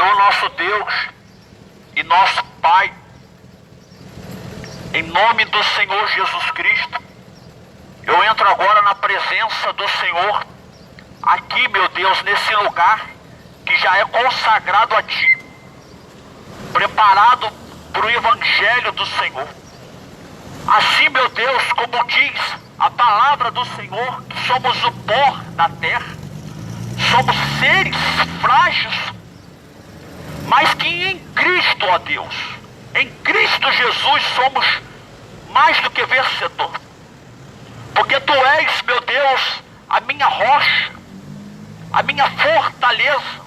Senhor nosso Deus e nosso Pai, em nome do Senhor Jesus Cristo, eu entro agora na presença do Senhor, aqui, meu Deus, nesse lugar que já é consagrado a Ti, preparado para o Evangelho do Senhor. Assim, meu Deus, como diz a palavra do Senhor, que somos o pó da terra, somos seres frágeis, mas que em Cristo, ó Deus, em Cristo Jesus somos mais do que vencedor. Porque Tu és, meu Deus, a minha rocha, a minha fortaleza.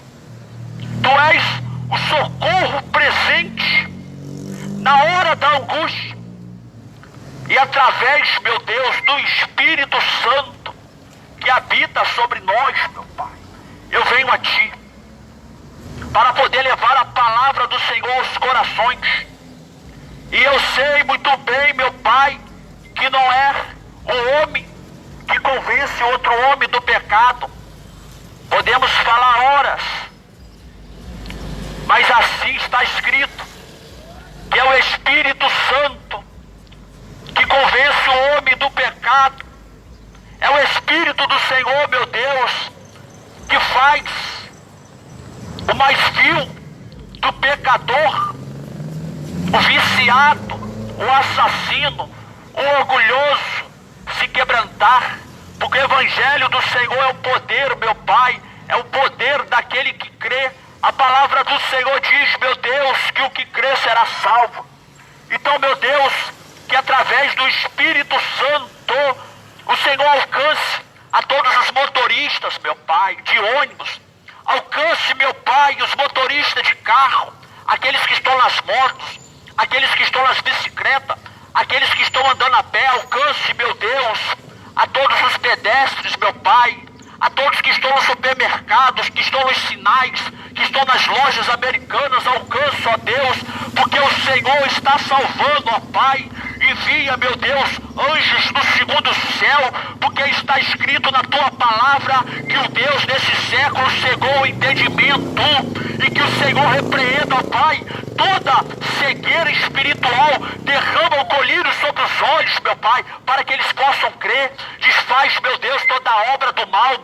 Tu és o socorro presente na hora da angústia. E através, meu Deus, do Espírito Santo que habita sobre nós, meu Pai, eu venho a Ti para poder levar a palavra do Senhor aos corações. E eu sei muito bem, meu Pai, que não é o homem que convence outro homem do pecado. Podemos falar horas, mas assim está escrito, que é o Espírito Santo que convence o homem do pecado. É o Espírito do Senhor, meu Deus, que faz o mais vil do pecador, o viciado, o assassino, o orgulhoso se quebrantar. Porque o Evangelho do Senhor é o poder, meu Pai, é o poder daquele que crê. A palavra do Senhor diz, meu Deus, que o que crê será salvo. Então, meu Deus, que através do Espírito Santo o Senhor alcance a todos os motoristas, meu Pai, de ônibus. Alcance, meu Pai, os motoristas de carro, aqueles que estão nas motos, aqueles que estão nas bicicletas, aqueles que estão andando a pé. Alcance, meu Deus, a todos os pedestres, meu Pai, a todos que estão nos supermercados, que estão nos sinais, que estão nas lojas americanas. Alcance, ó Deus, porque o Senhor está salvando, ó Pai. Envia, meu Deus, anjos do segundo céu, porque está escrito na Tua palavra que o Deus desse século cegou o entendimento, e que o Senhor repreenda, ó Pai, toda cegueira espiritual. Derrama o colírio sobre os olhos, meu Pai, para que eles possam crer. Desfaz, meu Deus, toda a obra do mal,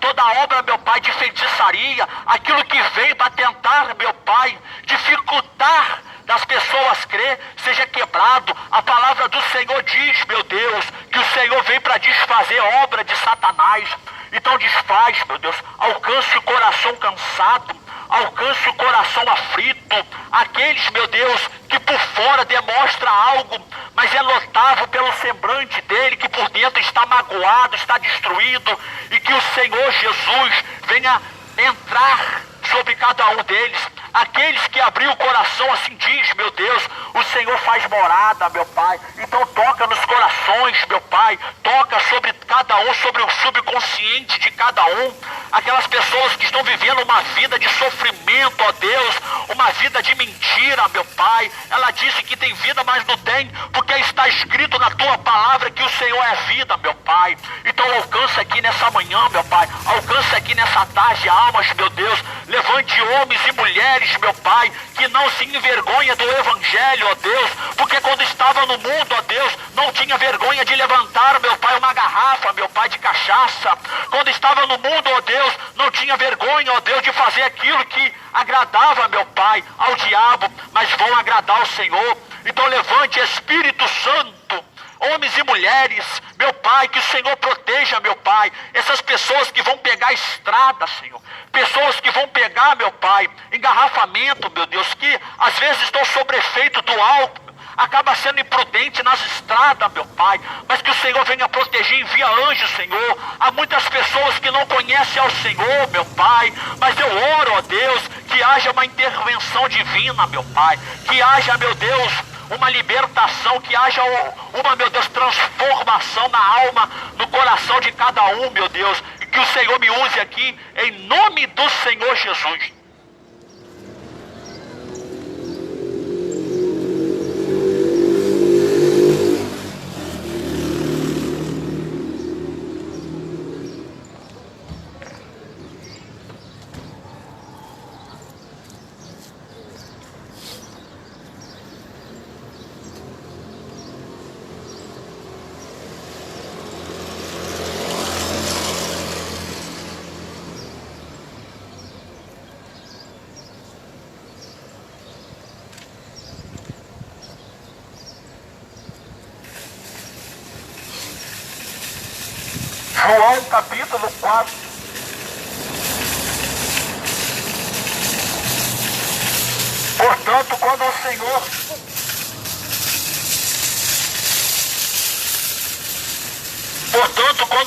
toda a obra, meu Pai, de feitiçaria, aquilo que vem para tentar, meu Pai, dificultar das pessoas crer, seja quebrado. A palavra do Senhor diz, meu Deus, que o Senhor vem para desfazer a obra de Satanás. Então desfaz, meu Deus, alcance o coração cansado, alcance o coração aflito, aqueles, meu Deus, que por fora demonstra algo, mas é notável pelo semblante dele que por dentro está magoado, está destruído, e que o Senhor Jesus venha entrar sobre cada um deles. Aqueles que abriu o coração, assim diz, meu Deus, o Senhor faz morada, meu Pai. Então toca nos corações, meu Pai, toca sobre cada um, sobre o subconsciente de cada um. Aquelas pessoas que estão vivendo uma vida de sofrimento, ó Deus, uma vida de mentira, meu Pai. Ela disse que tem vida, mas não tem, porque está escrito na Tua palavra que o Senhor é vida, meu Pai. Então alcance aqui nessa manhã, meu Pai, alcance aqui nessa tarde almas, meu Deus. Levante homens e mulheres, meu Pai, que não se envergonha do Evangelho, ó Deus, porque quando estava no mundo, ó Deus, não tinha vergonha de levantar, meu Pai, uma garrafa, meu Pai, de cachaça. Quando estava no mundo, ó Deus, não tinha vergonha, ó Deus, de fazer aquilo que agradava, meu Pai, ao diabo, mas vão agradar ao Senhor. Então levante, Espírito Santo, homens e mulheres, meu Pai, que o Senhor proteja, meu Pai, essas pessoas que vão pegar a estrada, Senhor, pessoas que vão pegar, meu Pai, engarrafamento, meu Deus, que às vezes estão sob efeito do álcool, acaba sendo imprudente nas estradas, meu Pai, mas que o Senhor venha proteger, envia anjos, Senhor. Há muitas pessoas que não conhecem ao Senhor, meu Pai, mas eu oro, ó Deus, que haja uma intervenção divina, meu Pai, que haja, meu Deus, uma libertação, que haja uma, meu Deus, transformação na alma, no coração de cada um, meu Deus, e que o Senhor me use aqui, em nome do Senhor Jesus. João capítulo 4. Portanto, quando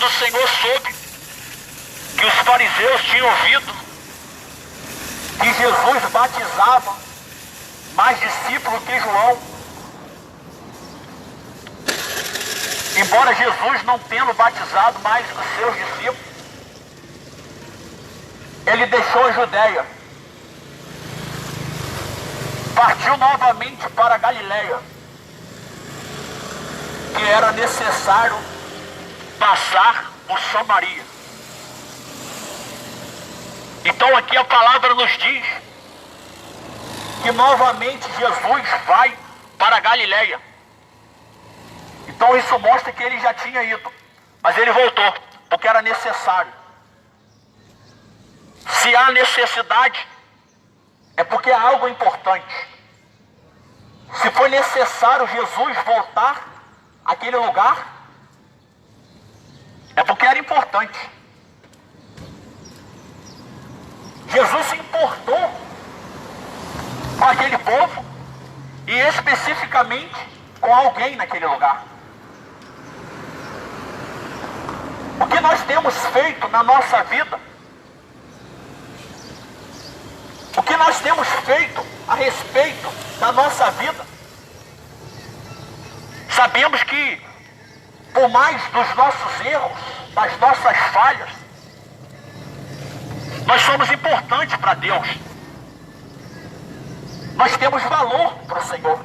o Senhor soube que os fariseus tinham ouvido que Jesus batizava mais discípulos que João, embora Jesus não tendo batizado mais os seus discípulos, ele deixou a Judéia, partiu novamente para a Galileia, que era necessário passar por Samaria. Então aqui a palavra nos diz que novamente Jesus vai para a Galileia. Então isso mostra que ele já tinha ido, mas ele voltou, porque era necessário. Se há necessidade, é porque há algo importante. Se foi necessário Jesus voltar àquele lugar, é porque era importante. Jesus se importou com aquele povo e especificamente com alguém naquele lugar. O que nós temos feito na nossa vida, o que nós temos feito a respeito da nossa vida, sabemos que por mais dos nossos erros, das nossas falhas, nós somos importantes para Deus. Nós temos valor para o Senhor.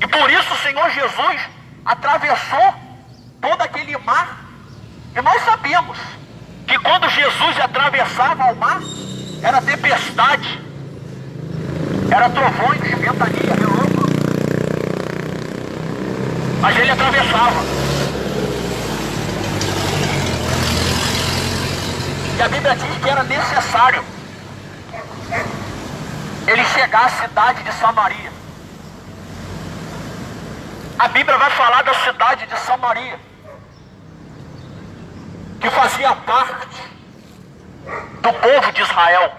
E por isso o Senhor Jesus atravessou todo aquele mar. E nós sabemos que quando Jesus atravessava o mar, era tempestade, era trovões, ventania, relâmpago. Mas ele atravessava. E a Bíblia diz que era necessário ele chegar à cidade de Samaria. A Bíblia vai falar da cidade de Samaria, que fazia parte do povo de Israel.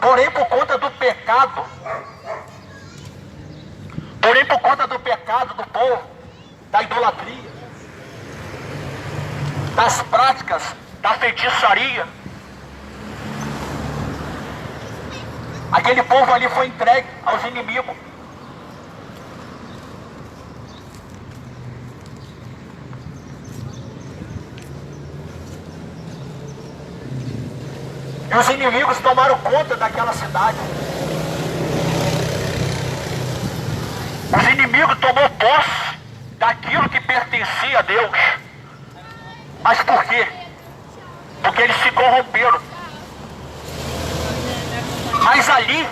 Porém, por conta do pecado do povo, da idolatria, das práticas da feitiçaria, aquele povo ali foi entregue aos inimigos. E os inimigos tomaram conta daquela cidade. Os inimigos tomaram posse daquilo que pertencia a Deus. Mas por quê? Porque eles se corromperam. Mas ali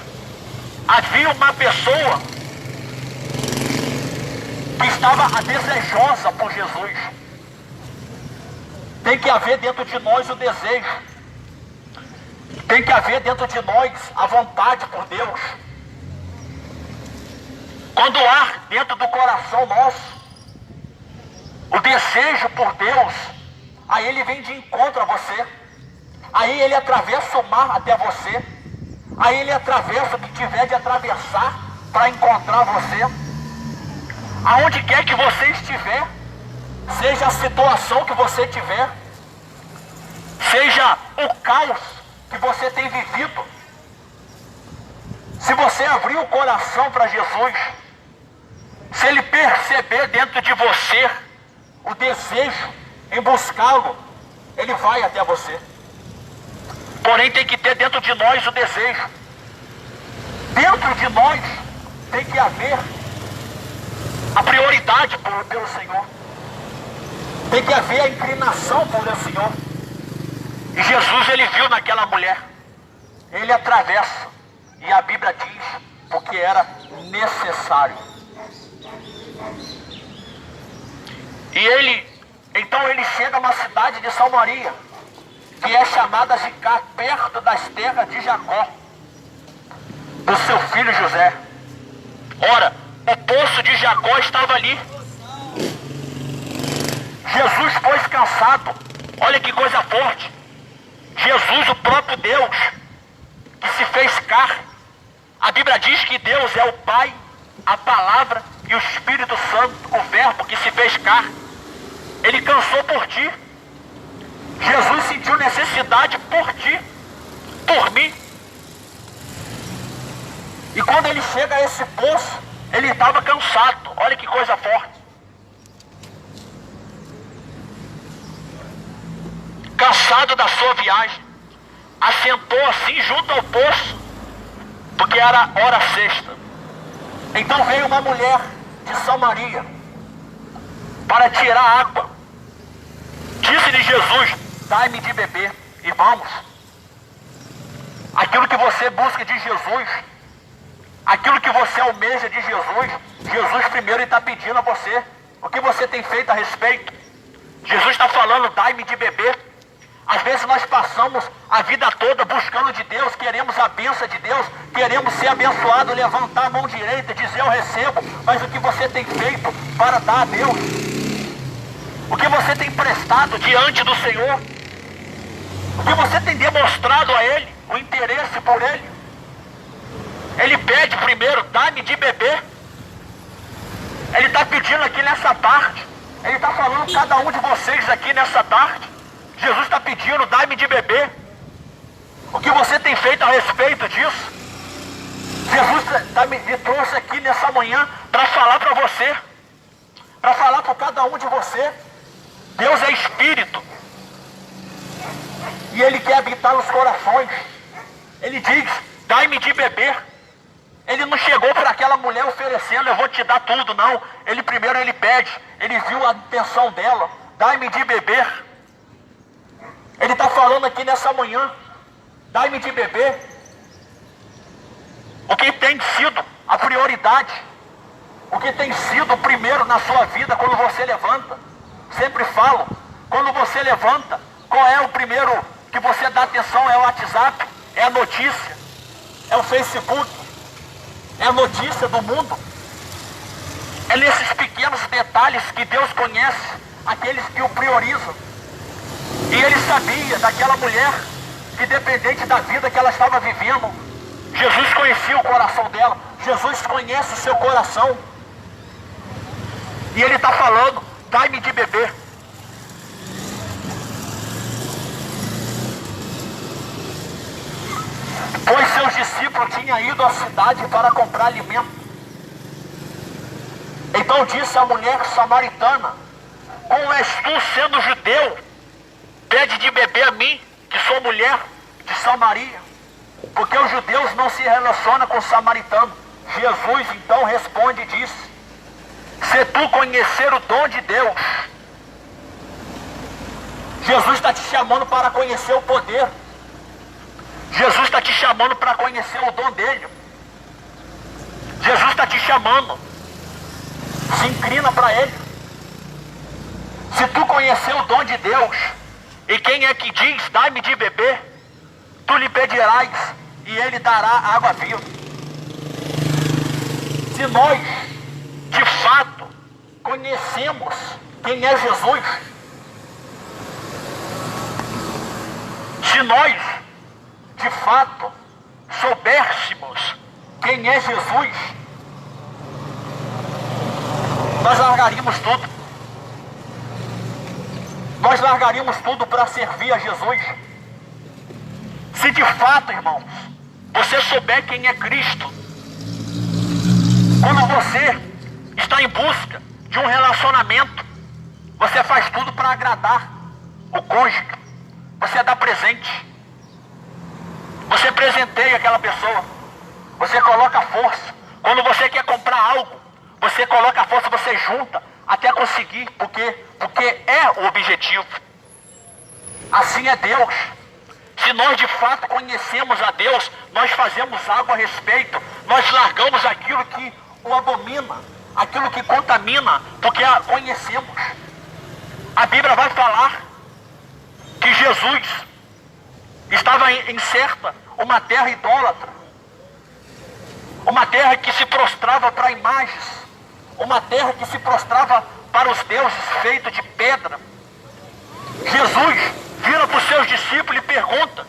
havia uma pessoa que estava desejosa por Jesus. Tem que haver dentro de nós o desejo. Tem que haver dentro de nós a vontade por Deus. Quando há dentro do coração nosso o desejo por Deus, aí ele vem de encontro a você. Aí ele atravessa o mar até você. Aí ele atravessa o que tiver de atravessar para encontrar você. Aonde quer que você estiver, seja a situação que você tiver, seja o caos que você tem vivido, se você abrir o coração para Jesus, se ele perceber dentro de você o desejo em buscá-lo, ele vai até você. Porém tem que ter dentro de nós o desejo. Dentro de nós tem que haver a prioridade pelo Senhor. Tem que haver a inclinação pelo Senhor. E Jesus, ele viu naquela mulher, ele atravessa, e a Bíblia diz, porque era necessário. E então ele chega na cidade de Samaria, que é chamada de cá, perto das terras de Jacó, do seu filho José. Ora, o poço de Jacó estava ali. Jesus foi cansado. Olha que coisa forte. Jesus, o próprio Deus, que se fez carne. A Bíblia diz que Deus é o Pai, a Palavra e o Espírito Santo, o Verbo que se fez carne. Ele cansou por ti. Jesus sentiu necessidade por ti, por mim. E quando ele chega a esse poço, ele estava cansado. Olha que coisa forte. Cansado da sua viagem, assentou assim junto ao poço, porque era hora sexta. Então veio uma mulher de Samaria para tirar água. Disse-lhe Jesus: dai-me de beber. Irmãos, aquilo que você busca de Jesus, aquilo que você almeja de Jesus, Jesus primeiro está pedindo a você. O que você tem feito a respeito? Jesus está falando: dai-me de beber. Às vezes nós passamos a vida toda buscando de Deus, queremos a bênção de Deus, queremos ser abençoado, levantar a mão direita, dizer eu recebo, mas o que você tem feito para dar a Deus? O que você tem prestado diante do Senhor? O que você tem demonstrado a Ele, o interesse por Ele? Ele pede primeiro: dá-me de beber. Ele está pedindo aqui nessa tarde, Ele está falando a cada um de vocês aqui nessa tarde. Jesus está pedindo: dai-me de beber. O que você tem feito a respeito disso? Jesus me trouxe aqui nessa manhã para falar para você, para falar para cada um de você. Deus é Espírito e Ele quer habitar nos corações. Ele diz: dai-me de beber. Ele não chegou para aquela mulher oferecendo: eu vou te dar tudo. Não, ele primeiro ele pede. Ele viu a intenção dela: dai-me de beber. Ele está falando aqui nessa manhã: dai-me de beber. O que tem sido a prioridade? O que tem sido o primeiro na sua vida quando você levanta? Sempre falo, quando você levanta, qual é o primeiro que você dá atenção? É o WhatsApp, é a notícia, é o Facebook, é a notícia do mundo. É nesses pequenos detalhes que Deus conhece aqueles que o priorizam. E Ele sabia daquela mulher que, dependente da vida que ela estava vivendo, Jesus conhecia o coração dela. Jesus conhece o seu coração. E Ele está falando: dai-me de beber. Pois seus discípulos tinham ido à cidade para comprar alimento. Então disse a mulher samaritana: como és tu, sendo judeu, pede de beber a mim, que sou mulher de Samaria? Porque os judeus não se relacionam com os samaritanos. Jesus então responde e diz: se tu conhecer o dom de Deus. Jesus está te chamando para conhecer o poder. Jesus está te chamando para conhecer o dom dele. Jesus está te chamando. Se inclina para Ele. Se tu conhecer o dom de Deus, e quem é que diz: dai-me de beber, tu lhe pedirás e Ele dará água viva. Se nós, de fato, conhecemos quem é Jesus, se nós, de fato, soubéssemos quem é Jesus, nós largaríamos tudo. Nós largaríamos tudo para servir a Jesus. Se de fato, irmãos, você souber quem é Cristo, quando você está em busca de um relacionamento, você faz tudo para agradar o cônjuge. Você dá presente, você presenteia aquela pessoa, você coloca força. Quando você quer comprar algo, você coloca força, você junta até conseguir, porque é o objetivo. Assim é Deus. Se nós de fato conhecemos a Deus, nós fazemos algo a respeito. Nós largamos aquilo que o abomina, aquilo que contamina, porque a conhecemos. A Bíblia vai falar que Jesus estava em certa uma terra idólatra, uma terra que se prostrava para imagens, uma terra que se prostrava para os deuses feitos de pedra. Jesus vira para os seus discípulos e pergunta: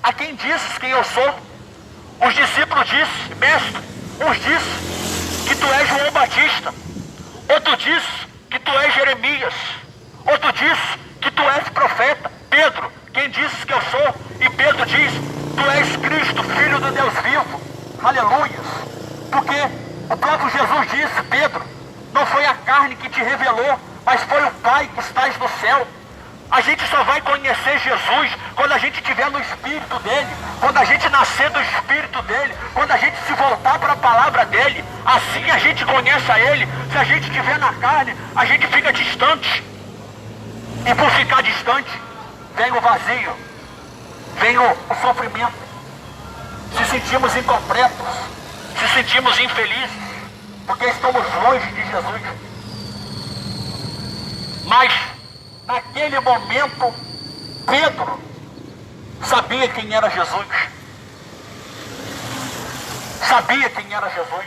a quem dizes quem eu sou? Os discípulos dizem: mestre, uns dizem que tu és João Batista, outro diz que tu és Jeremias, outro diz que tu és profeta. Pedro: quem dizes que eu sou? E Pedro diz: tu és Cristo, Filho do Deus vivo. Aleluia! Porque o próprio Jesus disse: Pedro, não foi a carne que te revelou, mas foi o Pai que estás no céu. A gente só vai conhecer Jesus quando a gente estiver no Espírito dele, quando a gente nascer do Espírito dele, quando a gente se voltar para a palavra dele. Assim a gente conhece a ele. Se a gente estiver na carne, a gente fica distante. E por ficar distante, vem o vazio, vem o sofrimento. Se sentimos incompletos, se sentimos infelizes, porque estamos longe de Jesus. Mas naquele momento, Pedro sabia quem era Jesus. Sabia quem era Jesus.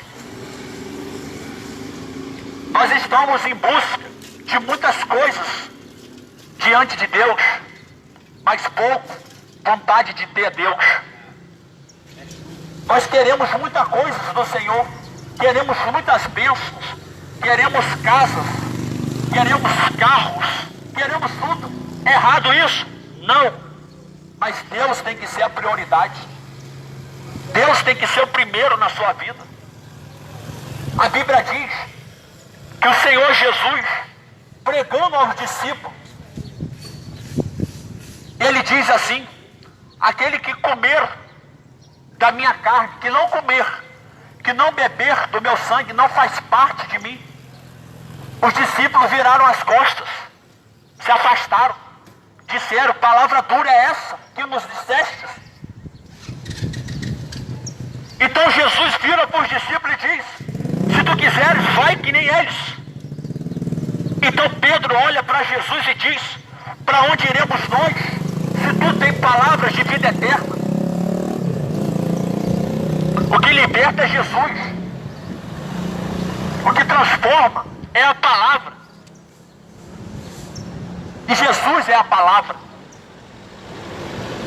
Nós estamos em busca de muitas coisas diante de Deus, mas pouco vontade de ter Deus. Nós queremos muita coisa do Senhor, queremos muitas bênçãos, queremos casas, queremos carros, queremos tudo. É errado isso? Não. Mas Deus tem que ser a prioridade. Deus tem que ser o primeiro na sua vida. A Bíblia diz que o Senhor Jesus, pregando aos discípulos, ele diz assim: aquele que comer da minha carne, que não comer, que não beber do meu sangue, não faz parte de mim. Os discípulos viraram as costas, se afastaram, disseram: palavra dura é essa que nos disseste? Então Jesus vira para os discípulos e diz: se tu quiseres, vai que nem eles. Então Pedro olha para Jesus e diz: para onde iremos nós, se tu tem palavras de vida eterna? O que liberta é Jesus. O que transforma é a palavra. E Jesus é a palavra.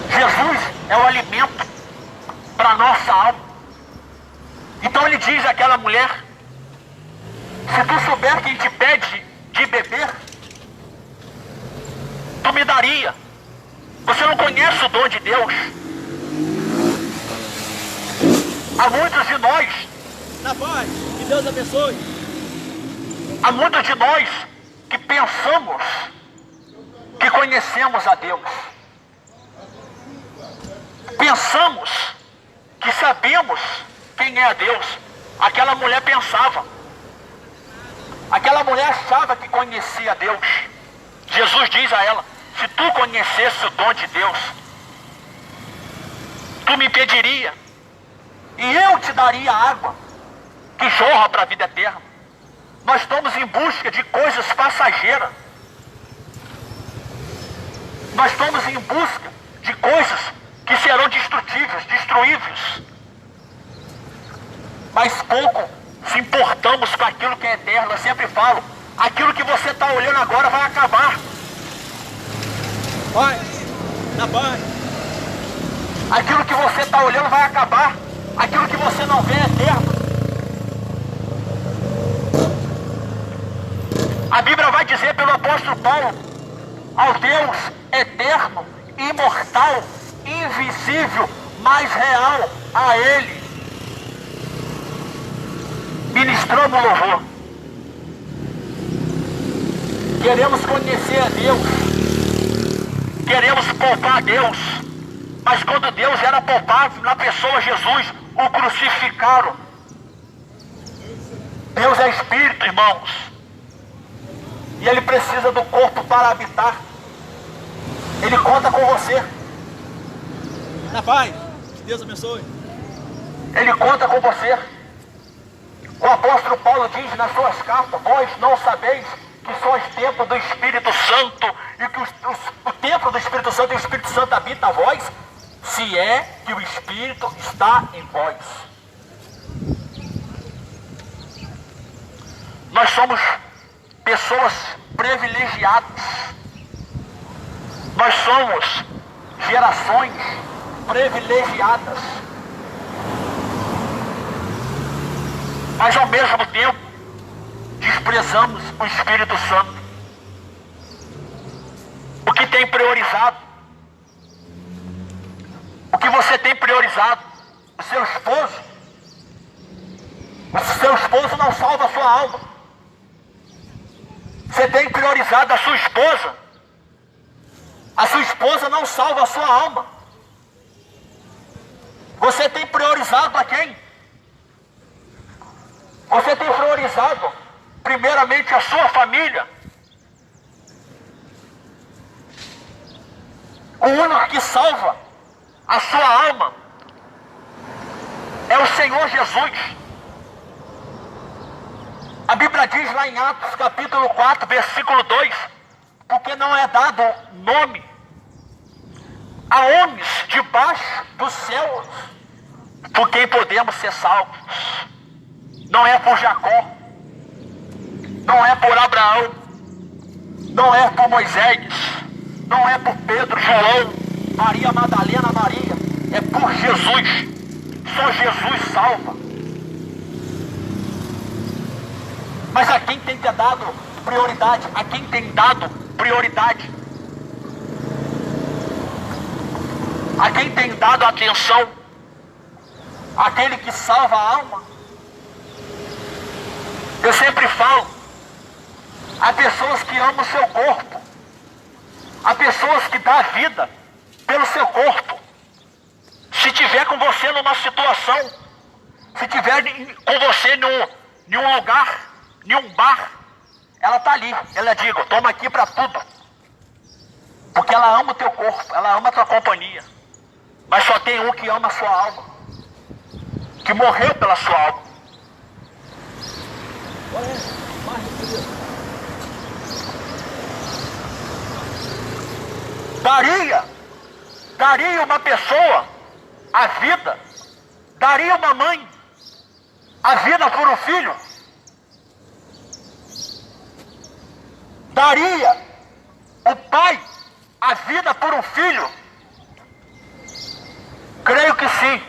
Jesus é o alimento para a nossa alma. Então ele diz àquela mulher: se tu souber quem te pede de beber, tu me daria. Você não conhece o dom de Deus. Há muitos de nós, na paz, que Deus abençoe. Há muitos de nós que pensamos que conhecemos a Deus. Pensamos que sabemos quem é a Deus. Aquela mulher pensava. Aquela mulher achava que conhecia a Deus. Jesus diz a ela: se tu conhecesse o dom de Deus, tu me pediria, e eu te daria água que jorra para a vida eterna. Nós estamos em busca de coisas passageiras. Nós estamos em busca de coisas que serão destruíveis. Mas pouco se importamos com aquilo que é eterno. Eu sempre falo: aquilo que você está olhando agora vai acabar. Pai, na paz. Aquilo que você está olhando vai acabar. Aquilo que você não vê é eterno. A Bíblia vai dizer pelo apóstolo Paulo: ao Deus eterno, imortal, invisível, mas real, a Ele ministramos louvor. Queremos conhecer a Deus, queremos poupar a Deus, mas quando Deus era poupável na pessoa Jesus, o crucificaram. Deus é Espírito, irmãos, e Ele precisa do corpo para habitar. Ele conta com você. Na paz, que Deus abençoe. Ele conta com você. O apóstolo Paulo diz nas suas cartas: vós não sabeis que sois templo do Espírito Santo, e que o templo do Espírito Santo e o Espírito Santo habita a vós, se é que o Espírito está em vós. Nós somos pessoas privilegiadas. Nós somos gerações privilegiadas. Mas ao mesmo tempo, desprezamos o Espírito Santo. O que tem priorizado? O que você tem priorizado? O seu esposo? O seu esposo não salva a sua alma. Você tem priorizado a sua esposa? A sua esposa não salva a sua alma. Você tem priorizado a quem? Você tem priorizado primeiramente a sua família. O único que salva a sua alma é o Senhor Jesus. A Bíblia diz lá em Atos capítulo 4, versículo 2, porque não é dado nome a homens debaixo dos céus por quem podemos ser salvos. Não é por Jacó, não é por Abraão, não é por Moisés, não é por Pedro, João, Maria Madalena, Maria, é por Jesus. Só Jesus salva. Mas a quem tem dado prioridade? A quem tem dado prioridade? A quem tem dado atenção? Aquele que salva a alma? Eu sempre falo, há pessoas que amam o seu corpo, há pessoas que dão a vida pelo seu corpo. Se tiver com você numa situação, se tiver com você em um lugar, em um bar, ela está ali, ela diz, toma aqui para tudo. Porque ela ama o teu corpo, ela ama a tua companhia. Mas só tem um que ama a sua alma, que morreu pela sua alma. Daria uma pessoa a vida, daria uma mãe a vida por um filho, daria o pai a vida por um filho? Creio que sim.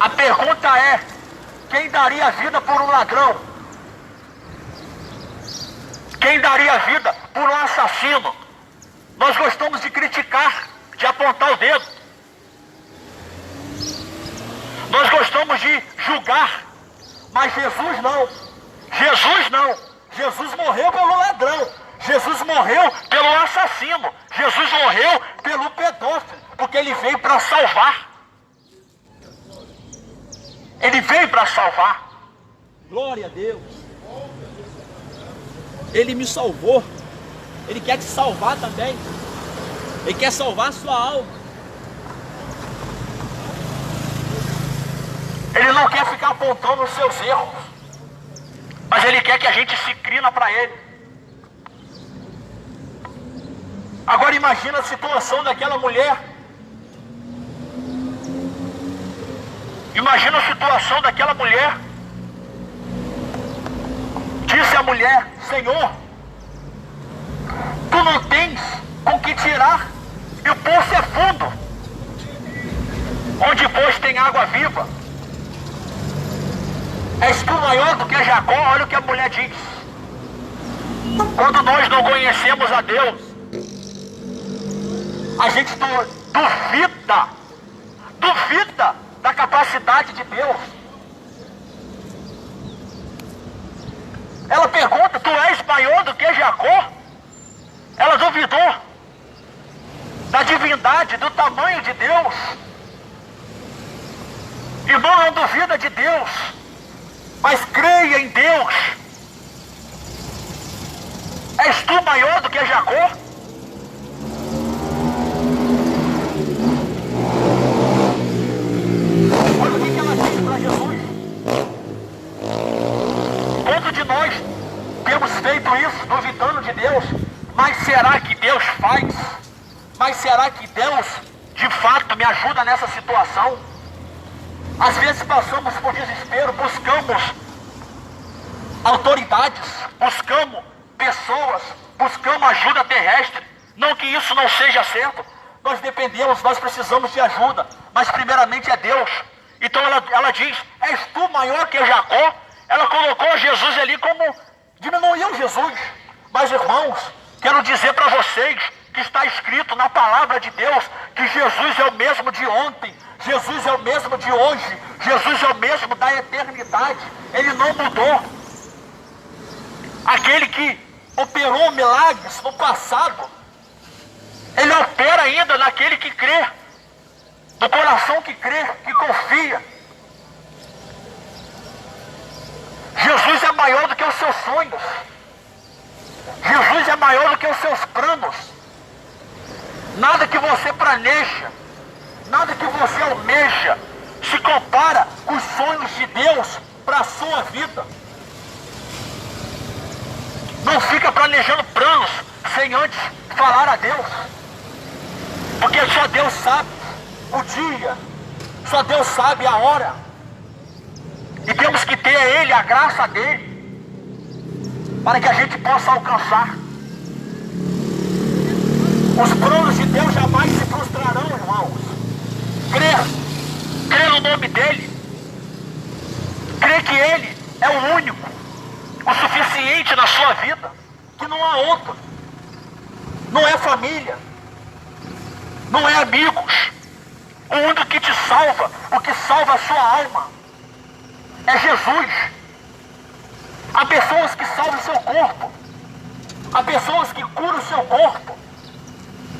A pergunta é, quem daria a vida por um ladrão? Quem daria a vida por um assassino? Nós gostamos de criticar, de apontar o dedo. Nós gostamos de julgar, mas Jesus não. Jesus não. Jesus morreu pelo ladrão. Jesus morreu pelo assassino. Jesus morreu pelo pedófilo, porque ele veio para salvar. Ele veio para salvar. Glória a Deus. Ele me salvou. Ele quer te salvar também. Ele quer salvar a sua alma. Ele não quer ficar apontando os seus erros, mas ele quer que a gente se crina para ele. Agora imagina a situação daquela mulher. Imagina a situação daquela mulher. Disse a mulher, Senhor, tu não tens com que tirar, e o poço é fundo, onde pois tem água viva. És tu maior do que Jacó? Olha o que a mulher diz. Quando nós não conhecemos a Deus, a gente duvida da capacidade de Deus. Ela pergunta, tu és maior do que Jacó? Ela duvidou da divindade, do tamanho de Deus. Irmão, não duvida de Deus, mas creia em Deus. És tu maior do que Jacó? Olha o que ela disse para Jesus. Quantos de nós temos feito isso, duvidando de Deus? Mas será que Deus faz? Mas será que Deus, de fato, me ajuda nessa situação? Às vezes passamos por desespero, buscamos autoridades, buscamos pessoas, buscamos ajuda terrestre. Não que isso não seja certo, nós dependemos, nós precisamos de ajuda, mas primeiramente é Deus. Então ela diz, és tu maior que Jacó? Ela colocou Jesus ali como, diminuiu Jesus. Mas irmãos, quero dizer para vocês que está escrito na palavra de Deus, que Jesus é o mesmo de ontem, Jesus é o mesmo de hoje, Jesus é o mesmo da eternidade, Ele não mudou. Aquele que operou milagres no passado, Ele opera ainda naquele que crê, do coração que crê, que confia. Jesus é maior do que os seus sonhos, Jesus é maior do que os seus planos. Nada que você planeja, nada que você almeja se compara com os sonhos de Deus para a sua vida. Não fica planejando planos sem antes falar a Deus, porque só Deus sabe o dia, só Deus sabe a hora, e temos que ter a Ele, a graça dEle, para que a gente possa alcançar. Os planos de Deus jamais se frustrarão, irmãos. Crê no nome dEle, crê que Ele é o único, o suficiente na sua vida, que não há outro, não é família, não é amigos. O único que te salva, o que salva a sua alma, é Jesus. Há pessoas que salvam o seu corpo, há pessoas que curam o seu corpo,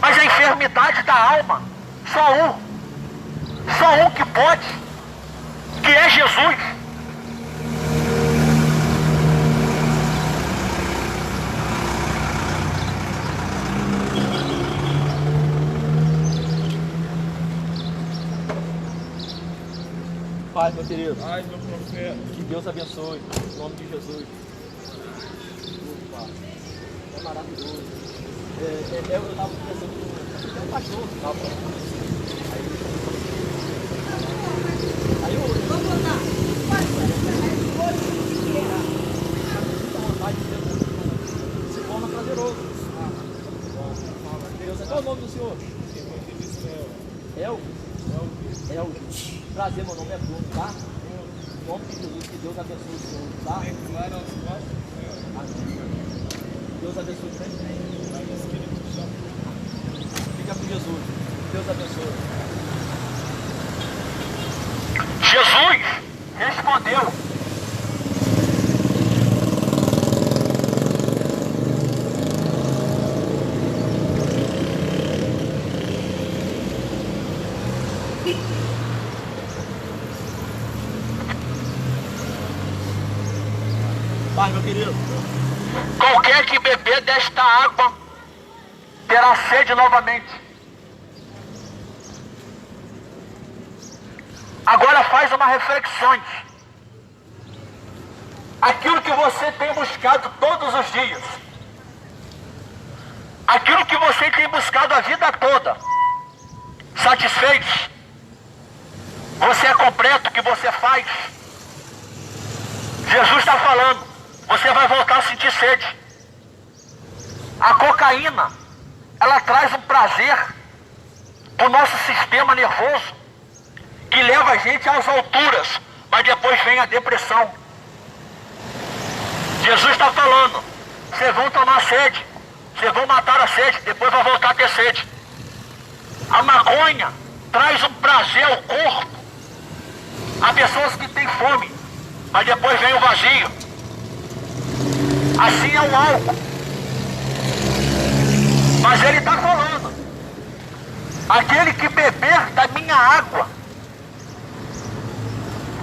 mas a enfermidade da alma, só um que pode, que é Jesus. Pai, meu querido, Ai, meu profeta. que Deus abençoe, em nome de Jesus. É maravilhoso. Eu estava conversando com um pastor que estava falando. Aí eu vou botar. Se forma prazeroso. Deus, qual é o nome do senhor? Elvis. Prazer, meu nome é Bruno, tá? Em nome de Jesus, que Deus abençoe o senhor, tá? Amém. Deus abençoe o senhor. Fica com Jesus. Deus abençoe. Jesus respondeu. Pai, meu querido. Qualquer que beber desta água terá sede novamente. Agora faz uma reflexão. Aquilo que você tem buscado todos os dias, aquilo que você tem buscado a vida toda, satisfeito? Você é completo o que você faz? Jesus está falando, você vai voltar a sentir sede. A cocaína, ela traz um prazer para o nosso sistema nervoso, que leva a gente às alturas, mas depois vem a depressão. Jesus está falando, vocês vão tomar sede, vocês vão matar a sede, depois vai voltar a ter sede. A maconha traz um prazer ao corpo. Há pessoas que têm fome, mas depois vem o vazio. Assim é o álcool. Mas ele está falando, aquele que beber da minha água,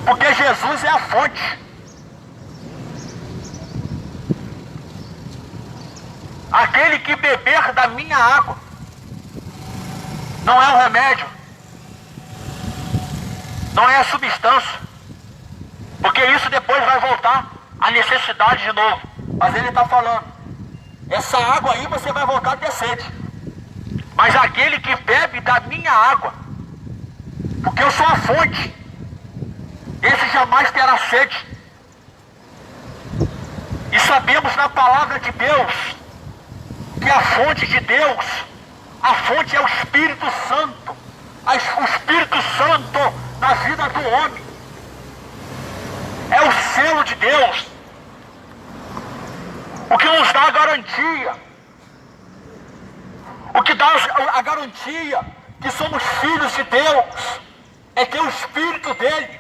porque Jesus é a fonte. Aquele que beber da minha água, não é o remédio, não é a substância, porque isso depois vai voltar à necessidade de novo. Mas ele está falando, essa água aí você vai voltar a ter sede, mas aquele que bebe da minha água, porque eu sou a fonte, esse jamais terá sede. E sabemos na palavra de Deus que a fonte de Deus, a fonte é o Espírito Santo. O Espírito Santo na vida do homem é o selo de Deus, o que nos dá a garantia, o que dá a garantia que somos filhos de Deus, é ter o Espírito dele.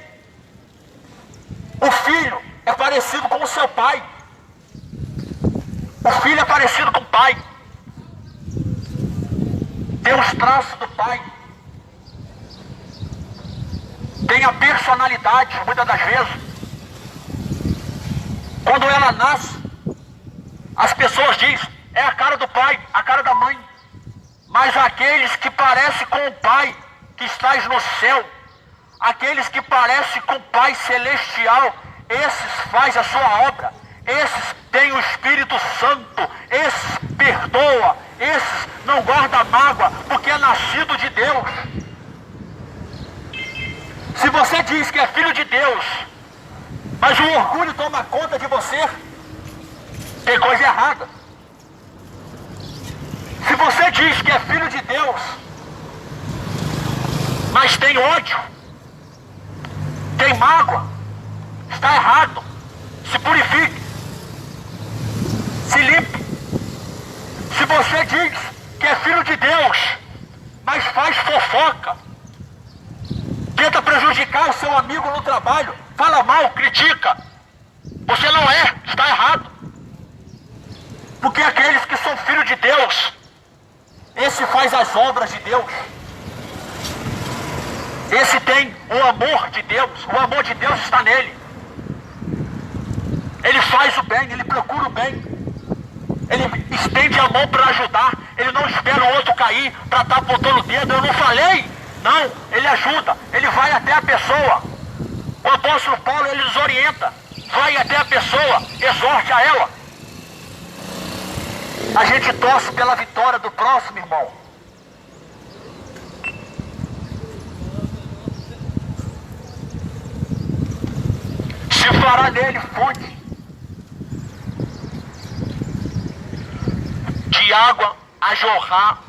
O filho é parecido com o seu pai. O filho é parecido com o pai. Tem os traços do pai. Tem a personalidade, muitas das vezes. Quando ela nasce, as pessoas dizem, é a cara do pai, a cara da mãe. Mas aqueles que parecem com o pai que estás no céu, aqueles que parecem com o Pai Celestial, esses faz a sua obra, esses têm o Espírito Santo, esses perdoa, esses não guarda mágoa, porque é nascido de Deus. Se você diz que é filho de Deus, mas o orgulho toma conta de você, tem coisa errada. Se você diz que é filho de Deus, mas tem ódio, tem mágoa, está errado. Se purifique, se limpe. Se você diz que é filho de Deus, mas faz fofoca, tenta prejudicar o seu amigo no trabalho, fala mal, critica, você não é, está errado. Porque aqueles que são filhos de Deus, esse faz as obras de Deus. Esse tem o amor de Deus. O amor de Deus está nele. Ele faz o bem, ele procura o bem. Ele estende a mão para ajudar. Ele não espera o outro cair para estar apontando o dedo. Eu não falei. Não, ele ajuda. Ele vai até a pessoa. O apóstolo Paulo, ele nos orienta. Vai até a pessoa, exorte a ela. A gente torce pela vitória do próximo, irmão. Se fará nele fonte de água a jorrar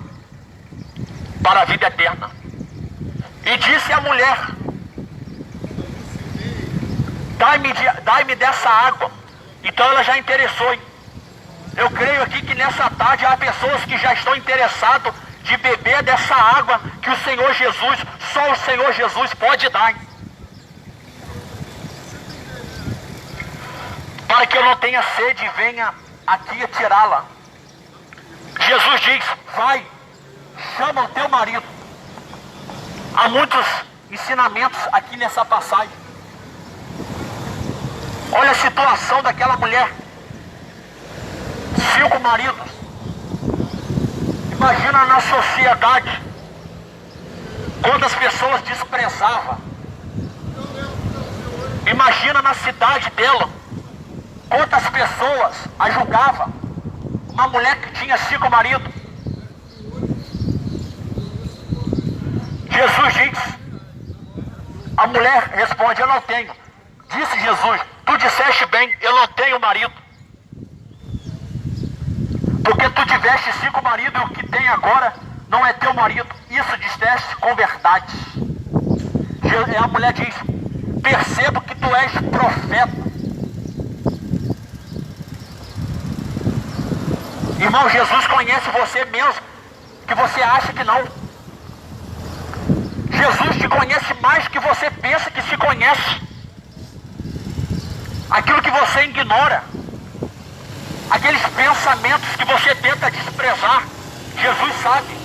para a vida eterna. E disse a mulher, dai-me dessa água. Então ela já interessou. Eu creio aqui que nessa tarde há pessoas que já estão interessadas de beber dessa água que o Senhor Jesus, só o Senhor Jesus pode dar. Para que eu não tenha sede, venha aqui tirá-la. Jesus diz, vai, chama o teu marido. Há muitos ensinamentos aqui nessa passagem. Olha a situação daquela mulher. 5 maridos. Imagina na sociedade quantas pessoas desprezavam. Imagina na cidade dela quantas pessoas a julgavam. Uma mulher que tinha 5 maridos. Jesus diz, a mulher responde, eu não tenho. Disse Jesus, tu disseste bem, eu não tenho marido. Porque tu tiveste 5 maridos e o que tem agora não é teu marido. Isso disseste com verdade. A mulher diz, percebo que tu és profeta. Irmão, Jesus conhece você mesmo, que você acha que não. Jesus te conhece mais que você pensa que se conhece. Aquilo que você ignora, aqueles pensamentos que você tenta desprezar, Jesus sabe.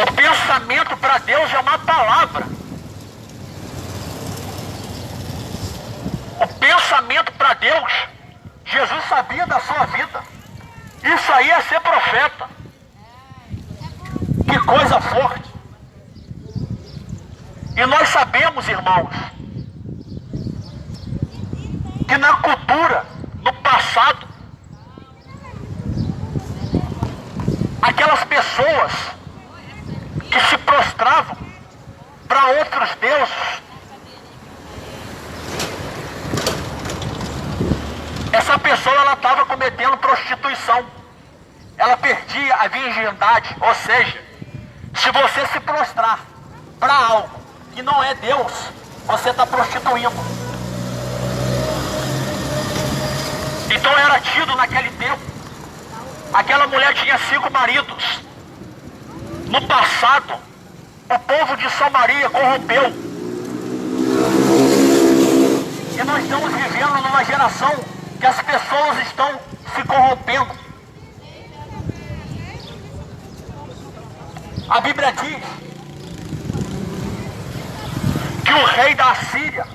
O pensamento para Deus é uma palavra. O pensamento para Deus, Jesus sabia da sua vida. Isso aí é ser profeta. Que coisa forte. E nós sabemos, irmãos, que na cultura, no passado, aquelas pessoas que se prostravam para outros deuses, essa pessoa ela estava cometendo prostituição. Ela perdia a virgindade, ou seja, se você se prostrar para algo que não é Deus, você está prostituindo. Então era tido naquele tempo. Aquela mulher tinha 5 maridos. No passado, o povo de Samaria corrompeu. E nós estamos vivendo numa geração que as pessoas estão se corrompendo. A Bíblia diz que o rei da Assíria,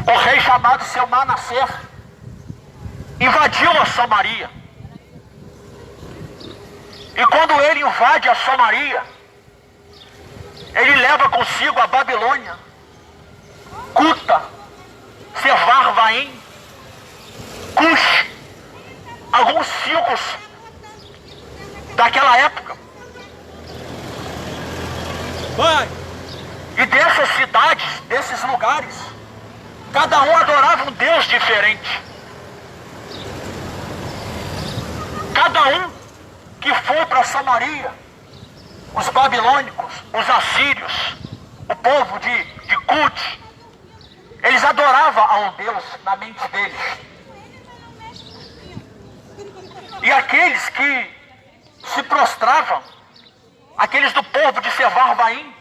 o rei chamado seu Manassés, invadiu a Samaria. E quando ele invade a Samaria, ele leva consigo a Babilônia, Cuta, Sefarvaim, Cush, alguns ciclos daquela época. E dessas cidades, desses lugares, cada um adorava um Deus diferente. Cada um que foi para Samaria, os babilônicos, os assírios, o povo de Cute, eles adoravam a um Deus na mente deles. E aqueles que se prostravam, aqueles do povo de Sefarvaim,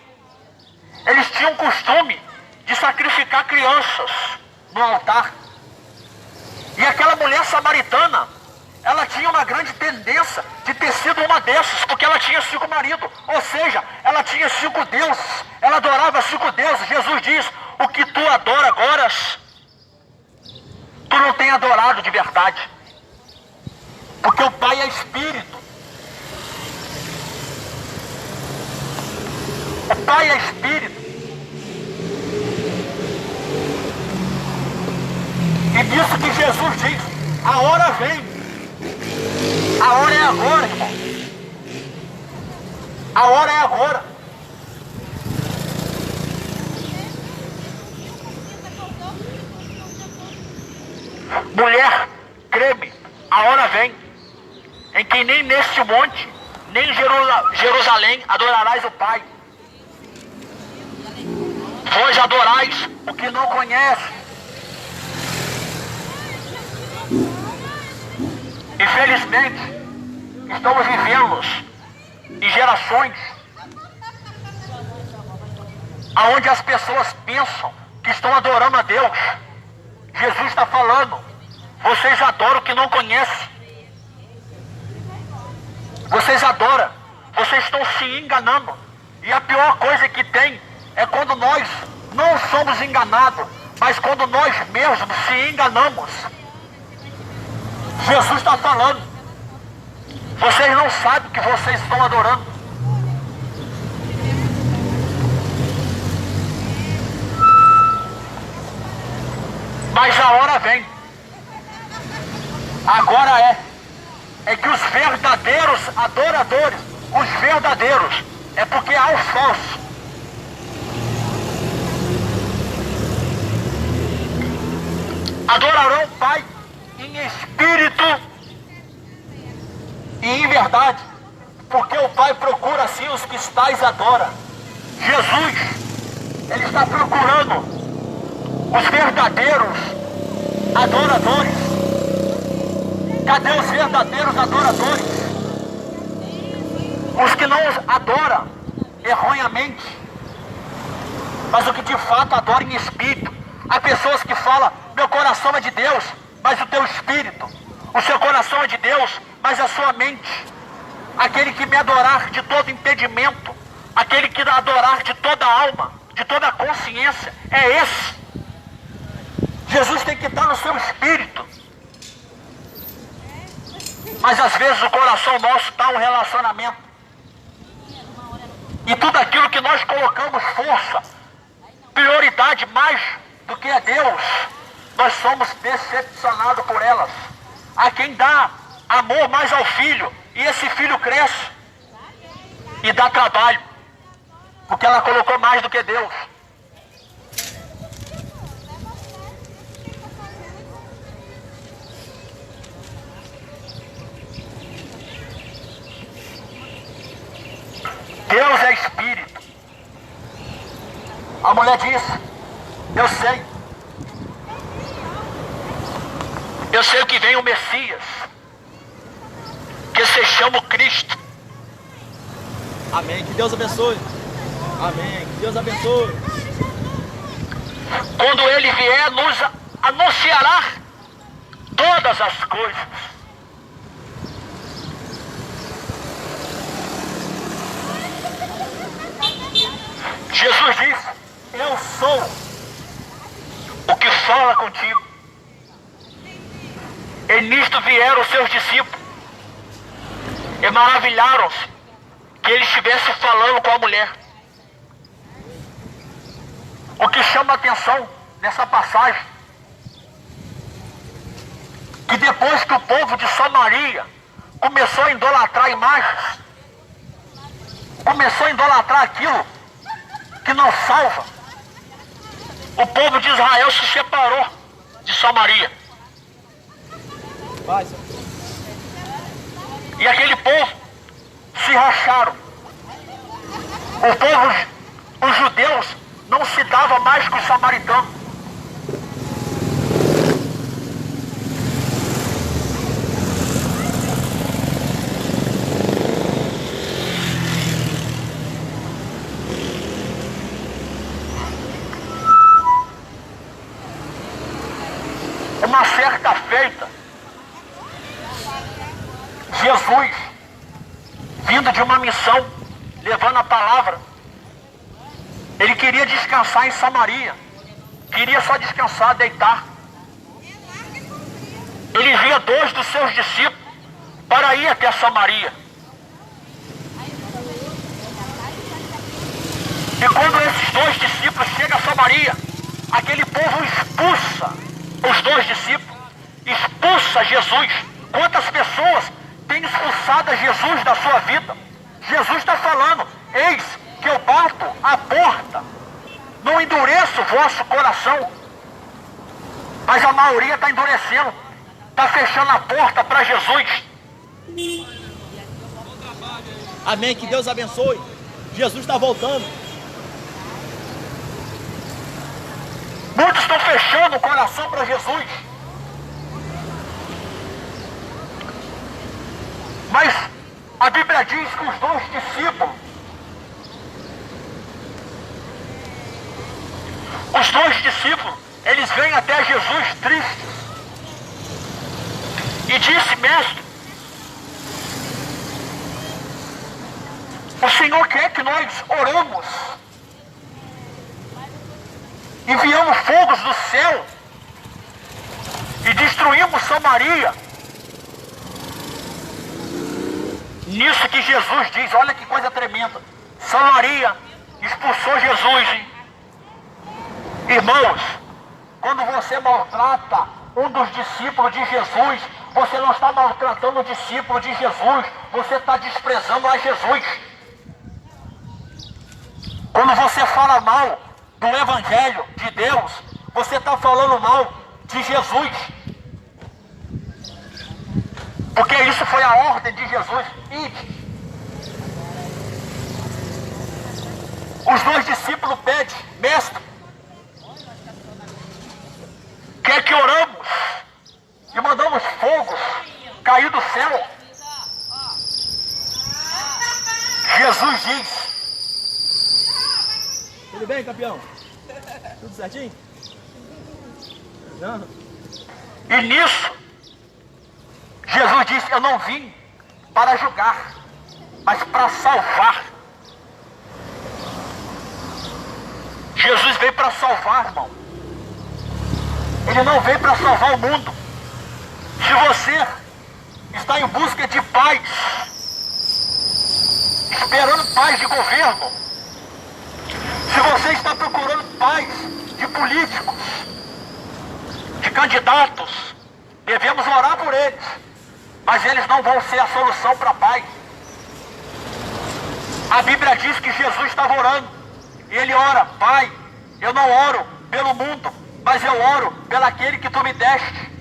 eles tinham costume de sacrificar crianças no altar. E aquela mulher samaritana, ela tinha uma grande tendência de ter sido uma dessas, porque ela tinha 5 maridos, ou seja, ela tinha 5 deuses, ela adorava 5 deuses. Jesus diz: o que tu adora agora, tu não tem adorado de verdade, porque o Pai é Espírito. O Pai é Espírito. E disso que Jesus diz: a hora vem. A hora é agora, irmão. A hora é agora. Mulher, creme, a hora vem em que nem neste monte, nem em Jerusalém adorarás o Pai. Vós adorais o que não conhece. Infelizmente, estamos vivendo em gerações onde as pessoas pensam que estão adorando a Deus. Jesus está falando: vocês adoram o que não conhecem. Vocês adoram, vocês estão se enganando. E a pior coisa que tem é quando nós não somos enganados, mas quando nós mesmos se enganamos. Jesus está falando: vocês não sabem o que vocês estão adorando. Mas a hora vem. Agora é que os verdadeiros adoradores, os verdadeiros, é porque há os falsos. Adorarão o Pai em espírito e em verdade, porque o Pai procura assim os que tais adora. Jesus, Ele está procurando os verdadeiros adoradores. Cadê os verdadeiros adoradores? Os que não adoram erroneamente, mas o que de fato adoram em espírito. Há pessoas que falam: meu coração é de Deus, mas o teu espírito. O seu coração é de Deus, mas a sua mente. Aquele que me adorar de todo entendimento, aquele que adorar de toda a alma, de toda a consciência, é esse. Jesus tem que estar no seu espírito. Mas às vezes o coração nosso está um relacionamento. E tudo aquilo que nós colocamos força, prioridade mais do que a Deus, nós somos decepcionados por elas. Há quem dá amor mais ao filho, e esse filho cresce e dá trabalho, porque ela colocou mais do que Deus. Deus é espírito. A mulher disse: eu sei. Eu sei que vem o Messias, que se chama o Cristo. Amém. Que Deus abençoe. Amém. Que Deus abençoe. Quando ele vier, nos anunciará todas as coisas. Jesus disse: eu sou o que fala contigo. E nisto vieram os seus discípulos e maravilharam-se que ele estivesse falando com a mulher. O que chama a atenção nessa passagem, que depois que o povo de Samaria começou a idolatrar imagens, começou a idolatrar aquilo que não salva, o povo de Israel se separou de Samaria. Vai, Senhor. E aquele povo se racharam. O povo, os judeus, não se dava mais com os samaritanos. Uma certa feita, Jesus, vindo de uma missão, levando a palavra, ele queria descansar em Samaria, queria só descansar, deitar. Ele envia 2 dos seus discípulos para ir até Samaria. E quando esses 2 discípulos chegam a Samaria, aquele povo expulsa os 2 discípulos, expulsa Jesus. Quantas pessoas têm expulsado Jesus da sua vida? Jesus está falando: eis que eu bato a porta, não endureço o vosso coração. Mas a maioria está endurecendo, está fechando a porta para Jesus. Amém. Que Deus abençoe. Jesus está voltando. Muitos estão fechando o coração para Jesus. Mas a Bíblia diz que os 2 discípulos, eles vêm até Jesus tristes e disse: mestre, o Senhor quer que nós oramos, enviamos fogos do céu e destruímos Samaria. Nisso que Jesus diz, olha que coisa tremenda, Samaria expulsou Jesus, hein? Irmãos, quando você maltrata um dos discípulos de Jesus, você não está maltratando o discípulo de Jesus, você está desprezando a Jesus. Quando você fala mal do Evangelho de Deus, você está falando mal de Jesus. Porque isso foi a ordem de Jesus. Ide. Os 2 discípulos pedem: mestre, quer que oramos e mandamos fogo cair do céu? Jesus diz: Tudo bem, campeão? Tudo certinho? Não. E nisso, Jesus disse: eu não vim para julgar, mas para salvar. Jesus veio para salvar, irmão. Ele não veio para salvar o mundo. Se você está em busca de paz, esperando paz de governo, se você está procurando paz de políticos, de candidatos, devemos orar por eles, mas eles não vão ser a solução para a paz. A Bíblia diz que Jesus estava orando, e ele ora: Pai, eu não oro pelo mundo, mas eu oro pelaquele que tu me deste.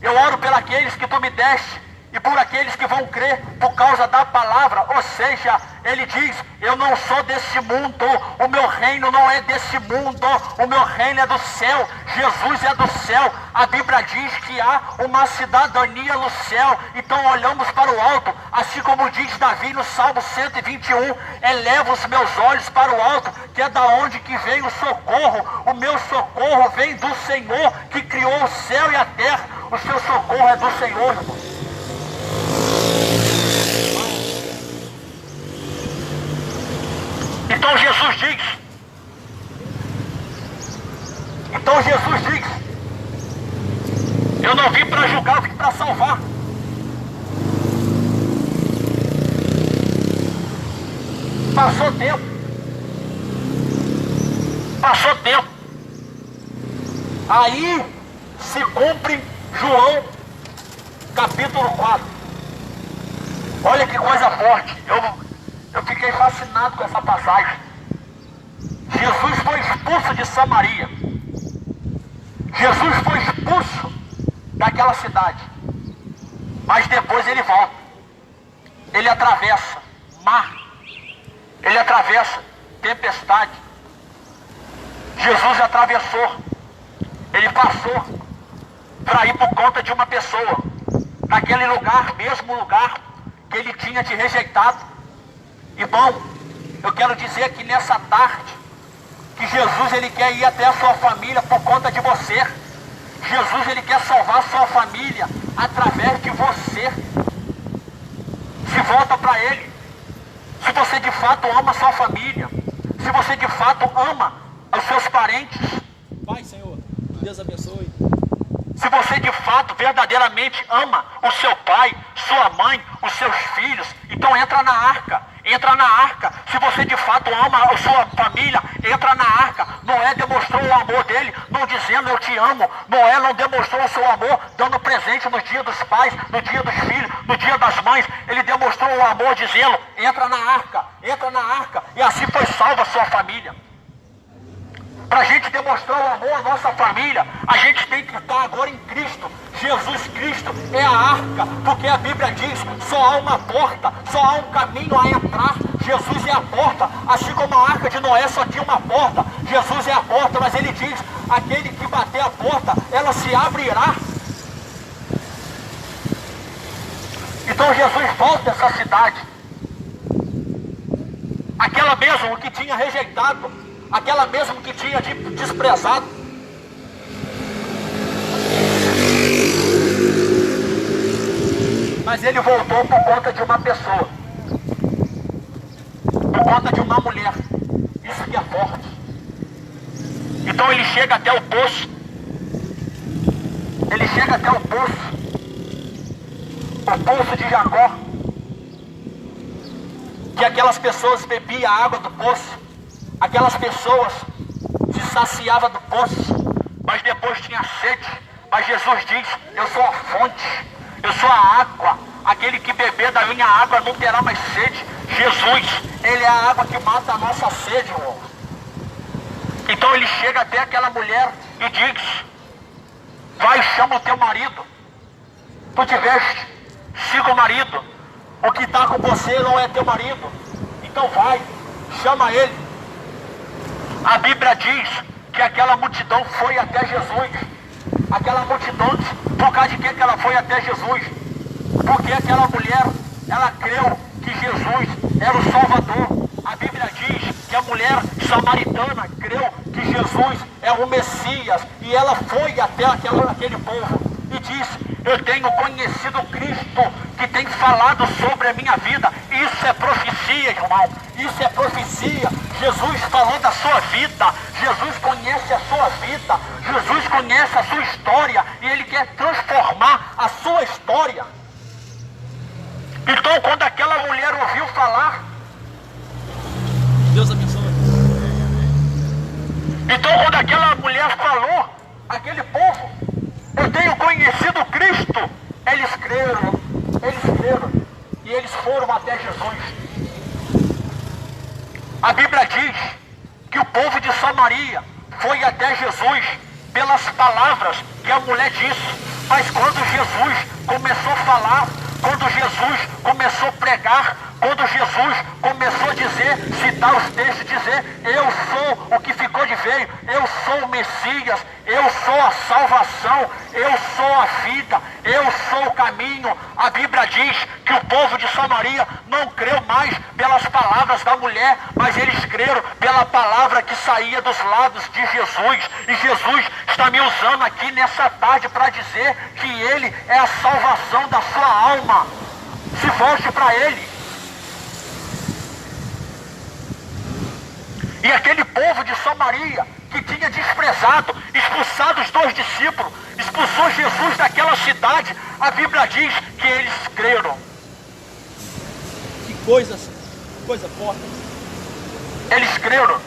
Eu oro pelaqueles que tu me deste e por aqueles que vão crer por causa da palavra. Ou seja, ele diz: eu não sou desse mundo, o meu reino não é desse mundo, o meu reino é do céu. Jesus é do céu. A Bíblia diz que há uma cidadania no céu. Então olhamos para o alto, assim como diz Davi no Salmo 121, eleva os meus olhos para o alto, que é da onde que vem o socorro. O meu socorro vem do Senhor, que criou o céu e a terra. O seu socorro é do Senhor, irmão. Então Jesus diz, eu não vim para julgar, eu vim para salvar. Passou tempo. Aí se cumpre João capítulo 4. Olha que coisa forte. Eu fiquei fascinado com essa passagem. Jesus foi expulso de Samaria. Jesus foi expulso daquela cidade. Mas depois ele volta. Ele atravessa mar. Ele atravessa tempestade. Jesus atravessou. Ele passou para ir por conta de uma pessoa. Naquele lugar, mesmo lugar que ele tinha te rejeitado. Irmão, eu quero dizer que nessa tarde, que Jesus ele quer ir até a sua família por conta de você. Jesus ele quer salvar a sua família através de você. Se volta para ele. Se você de fato ama a sua família, se você de fato ama os seus parentes, Pai, Senhor, Deus abençoe. se você de fato verdadeiramente ama o seu pai, sua mãe, os seus filhos, então entra na arca. Entra na arca. Se você de fato ama a sua família, entra na arca. Noé demonstrou o amor dele, não dizendo eu te amo. Noé não demonstrou o seu amor dando presente no dia dos pais, no dia dos filhos, no dia das mães. Ele demonstrou o amor dizendo: entra na arca, entra na arca. E assim foi salva a sua família. Para a gente demonstrar o amor à nossa família, a gente tem que estar agora em Cristo. Jesus Cristo é a arca, porque a Bíblia diz: só há uma porta, só há um caminho a entrar. Jesus é a porta, assim como a arca de Noé só tinha uma porta. Jesus é a porta, mas ele diz: aquele que bater a porta, ela se abrirá. Então Jesus volta a essa cidade, aquela mesmo que tinha rejeitado, aquela mesmo que tinha desprezado. Mas ele voltou por conta de uma pessoa, por conta de uma mulher. Isso que é forte. Então ele chega até o poço. Ele chega até o poço de Jacó, que aquelas pessoas bebiam a água do poço. Aquelas pessoas se saciavam do poço, mas depois tinha sede. Mas Jesus diz: eu sou a fonte, eu sou a água. Aquele que beber da minha água não terá mais sede. Jesus, ele é a água que mata a nossa sede, irmão. Então ele chega até aquela mulher e diz: vai, chama o teu marido. Tu te veste, siga o marido. O que está com você não é teu marido. Então vai, chama ele. A Bíblia diz que aquela multidão foi até Jesus. Aquela multidão, por causa de que ela foi até Jesus? Porque aquela mulher, ela creu que Jesus era o Salvador. A Bíblia diz que a mulher samaritana creu que Jesus é o Messias. E ela foi até aquele povo e disse: eu tenho conhecido Cristo que tem falado sobre a minha vida. Isso é profecia, irmão. Isso é profecia. Jesus falou da sua vida. Jesus conhece a sua vida. Jesus conhece a sua história. E Ele quer transformar a sua história. Então, quando aquela mulher ouviu falar, Deus abençoe. então quando aquela mulher falou, aquele povo: eu tenho conhecido Cristo. Eles creram. E eles foram até Jesus. A Bíblia diz que o povo de Samaria foi até Jesus pelas palavras que a mulher disse. Mas quando Jesus começou a falar, quando Jesus começou a pregar, quando Jesus começou citar os textos, dizer: eu sou o que ficou de veio, eu sou o Messias, eu sou a salvação, eu sou a vida, eu sou o caminho. A Bíblia diz que o povo de Samaria não creu mais pelas palavras da mulher, mas eles creram pela palavra que saía dos lábios de Jesus. E Jesus está me usando aqui nessa tarde para dizer que Ele é a salvação da sua alma. Se volte para Ele. E aquele povo de Samaria que tinha desprezado, expulsado os 2 discípulos, expulsou Jesus daquela cidade, a Bíblia diz que eles creram. Que coisa forte. Eles creram.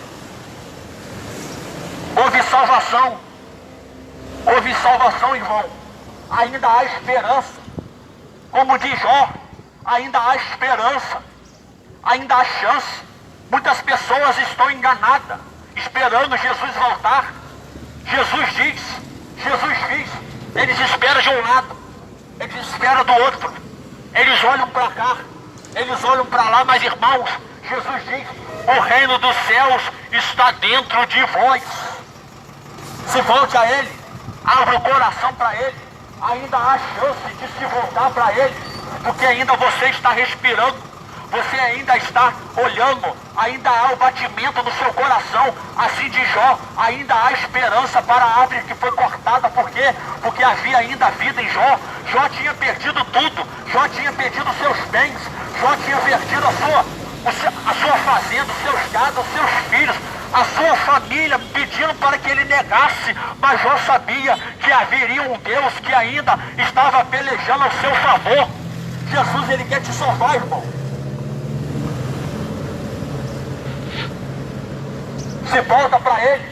Houve salvação, irmão. Ainda há esperança. Como diz Jó, ainda há esperança, ainda há chance. Muitas pessoas estão enganadas, esperando Jesus voltar. Jesus diz, eles esperam de um lado, eles esperam do outro, eles olham para cá, eles olham para lá, mas irmãos, Jesus diz: o reino dos céus está dentro de vós. Se volte a Ele, abra o coração para Ele, ainda há chance de se voltar para Ele, porque ainda você está respirando. Você ainda está olhando, ainda há o batimento no seu coração, assim de Jó, ainda há esperança para a árvore que foi cortada. Por quê? Porque havia ainda vida em Jó. Jó tinha perdido tudo, Jó tinha perdido seus bens, Jó tinha perdido a sua fazenda, os seus gados, os seus filhos, a sua família, pedindo para que ele negasse, mas Jó sabia que haveria um Deus que ainda estava pelejando ao seu favor. Jesus, Ele quer te salvar, irmão. Se volta para Ele.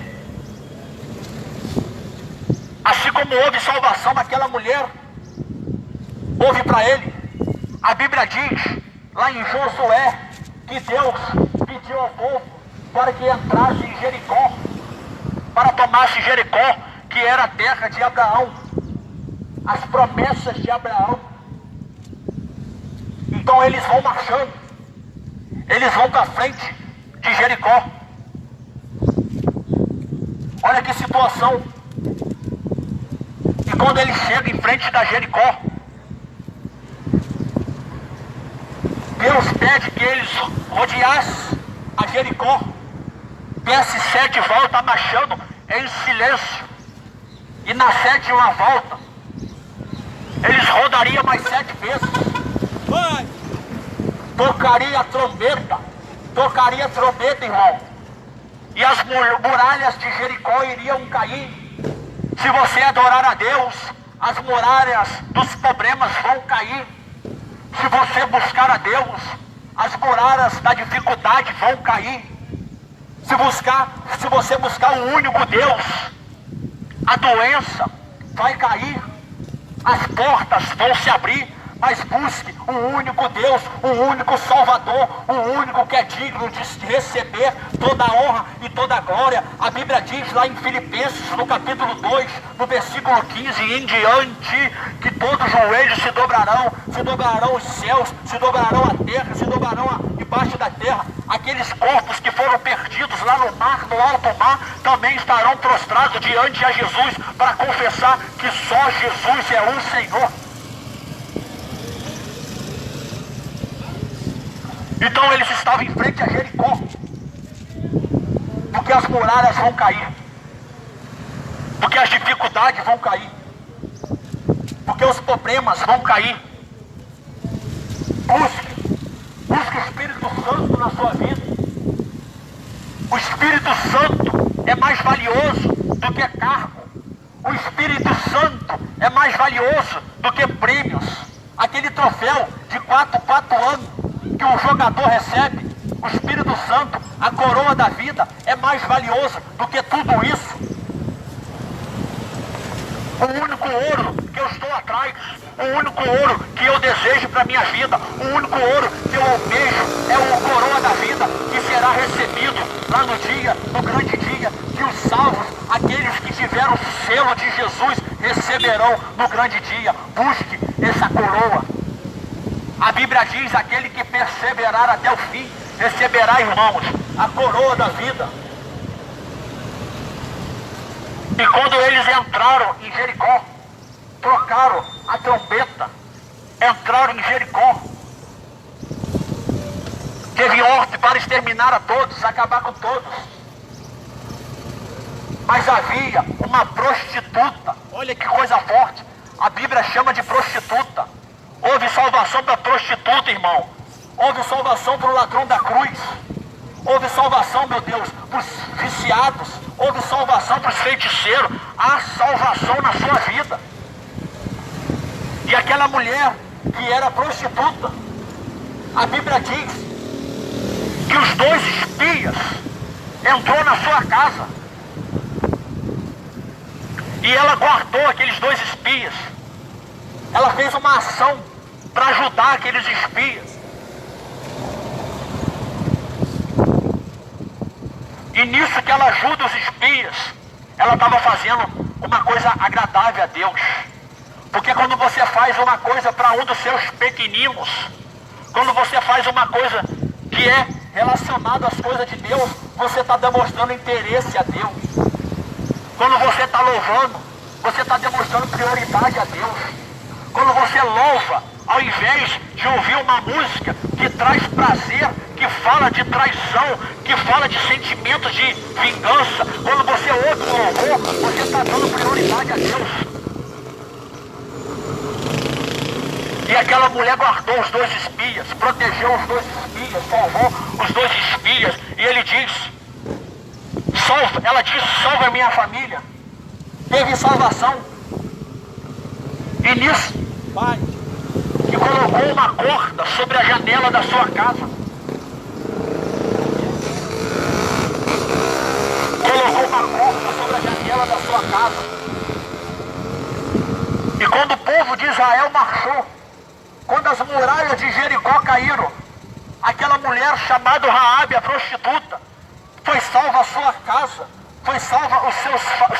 Assim como houve salvação naquela mulher, houve para Ele. A Bíblia diz, lá em Josué, que Deus pediu ao povo para que entrasse em Jericó, para tomasse Jericó, que era a terra de Abraão, as promessas de Abraão. Então eles vão marchando, eles vão para frente de Jericó. Olha que situação. E quando ele chega em frente da Jericó, Deus pede que eles rodeassem a Jericó, desse 7 voltas marchando em silêncio. E na 7ª volta, eles rodariam mais 7 vezes. Tocaria a trombeta, irmão. E as muralhas de Jericó iriam cair. Se você adorar a Deus, as muralhas dos problemas vão cair. Se você buscar a Deus, as muralhas da dificuldade vão cair. Se você buscar o único Deus, a doença vai cair. As portas vão se abrir. Mas busque o único Deus, o único Salvador, o único que é digno de receber toda a honra e toda a glória. A Bíblia diz lá em Filipenses, no capítulo 2, no versículo 15 em diante, que todos os joelhos se dobrarão os céus, se dobrarão a terra, se dobrarão debaixo da terra. Aqueles corpos que foram perdidos lá no mar, no alto mar, também estarão prostrados diante de Jesus para confessar que só Jesus é o Senhor. Então eles estavam em frente a Jericó, porque as muralhas vão cair, porque as dificuldades vão cair, porque os problemas vão cair. Busque o Espírito Santo na sua vida. O Espírito Santo é mais valioso do que cargo. O Espírito Santo é mais valioso do que prêmios. Aquele troféu de 4 anos que o jogador recebe, o Espírito Santo, a coroa da vida, é mais valioso do que tudo isso. O único ouro que eu estou atrás, o único ouro que eu desejo para a minha vida, o único ouro que eu almejo é o coroa da vida, que será recebido lá no grande dia, que os salvos, aqueles que tiveram o selo de Jesus, receberão no grande dia. Busque essa coroa. A Bíblia diz, aquele que perseverar até o fim, receberá, irmãos, a coroa da vida. E quando eles entraram em Jericó, trocaram a trombeta, entraram em Jericó, teve ordem para exterminar a todos, acabar com todos. Mas havia uma prostituta, olha que coisa forte, a Bíblia chama de prostituta. Houve salvação para a prostituta, irmão. Houve salvação para o ladrão da cruz. Houve salvação, meu Deus, para os viciados. Houve salvação para os feiticeiros. Há salvação na sua vida. E aquela mulher que era prostituta, a Bíblia diz que os 2 espias entrou na sua casa. E ela guardou aqueles 2 espias. Ela fez uma ação para ajudar aqueles espias. E nisso que ela ajuda os espias, ela estava fazendo uma coisa agradável a Deus. Porque quando você faz uma coisa para um dos seus pequeninos, quando você faz uma coisa que é relacionada às coisas de Deus, você está demonstrando interesse a Deus. Quando você está louvando, você está demonstrando prioridade a Deus. Quando você louva, ao invés de ouvir uma música que traz prazer, que fala de traição, que fala de sentimentos de vingança, quando você ouve o louvor, você está dando prioridade a Deus. E aquela mulher guardou os 2 espias, protegeu os 2 espias, salvou os 2 espias. E ele diz, ela diz, salva a minha família. Teve salvação. E nisso, pai, que colocou uma corda sobre a janela da sua casa. Colocou uma corda sobre a janela da sua casa. E quando o povo de Israel marchou, quando as muralhas de Jericó caíram, aquela mulher chamada Raabe, a prostituta, foi salva a sua casa, foi salva os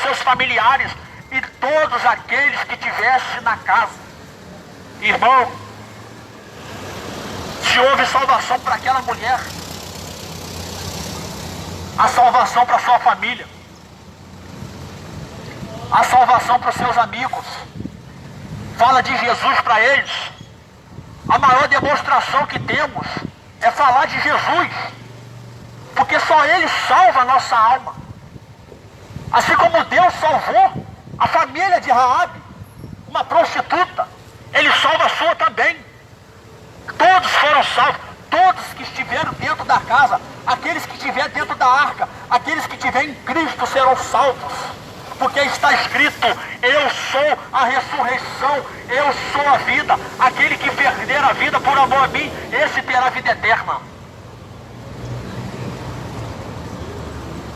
seus familiares e todos aqueles que tivessem na casa. Irmão, se houve salvação para aquela mulher, a salvação para sua família, a salvação para os seus amigos. Fala de Jesus para eles. A maior demonstração que temos é falar de Jesus, porque só Ele salva a nossa alma. Assim como Deus salvou a família de Raabe, uma prostituta, Ele salva a sua também. Todos foram salvos, todos que estiveram dentro da casa, aqueles que estiverem dentro da arca, aqueles que estiverem em Cristo serão salvos. Porque está escrito, eu sou a ressurreição, eu sou a vida. Aquele que perder a vida por amor a mim, esse terá vida eterna.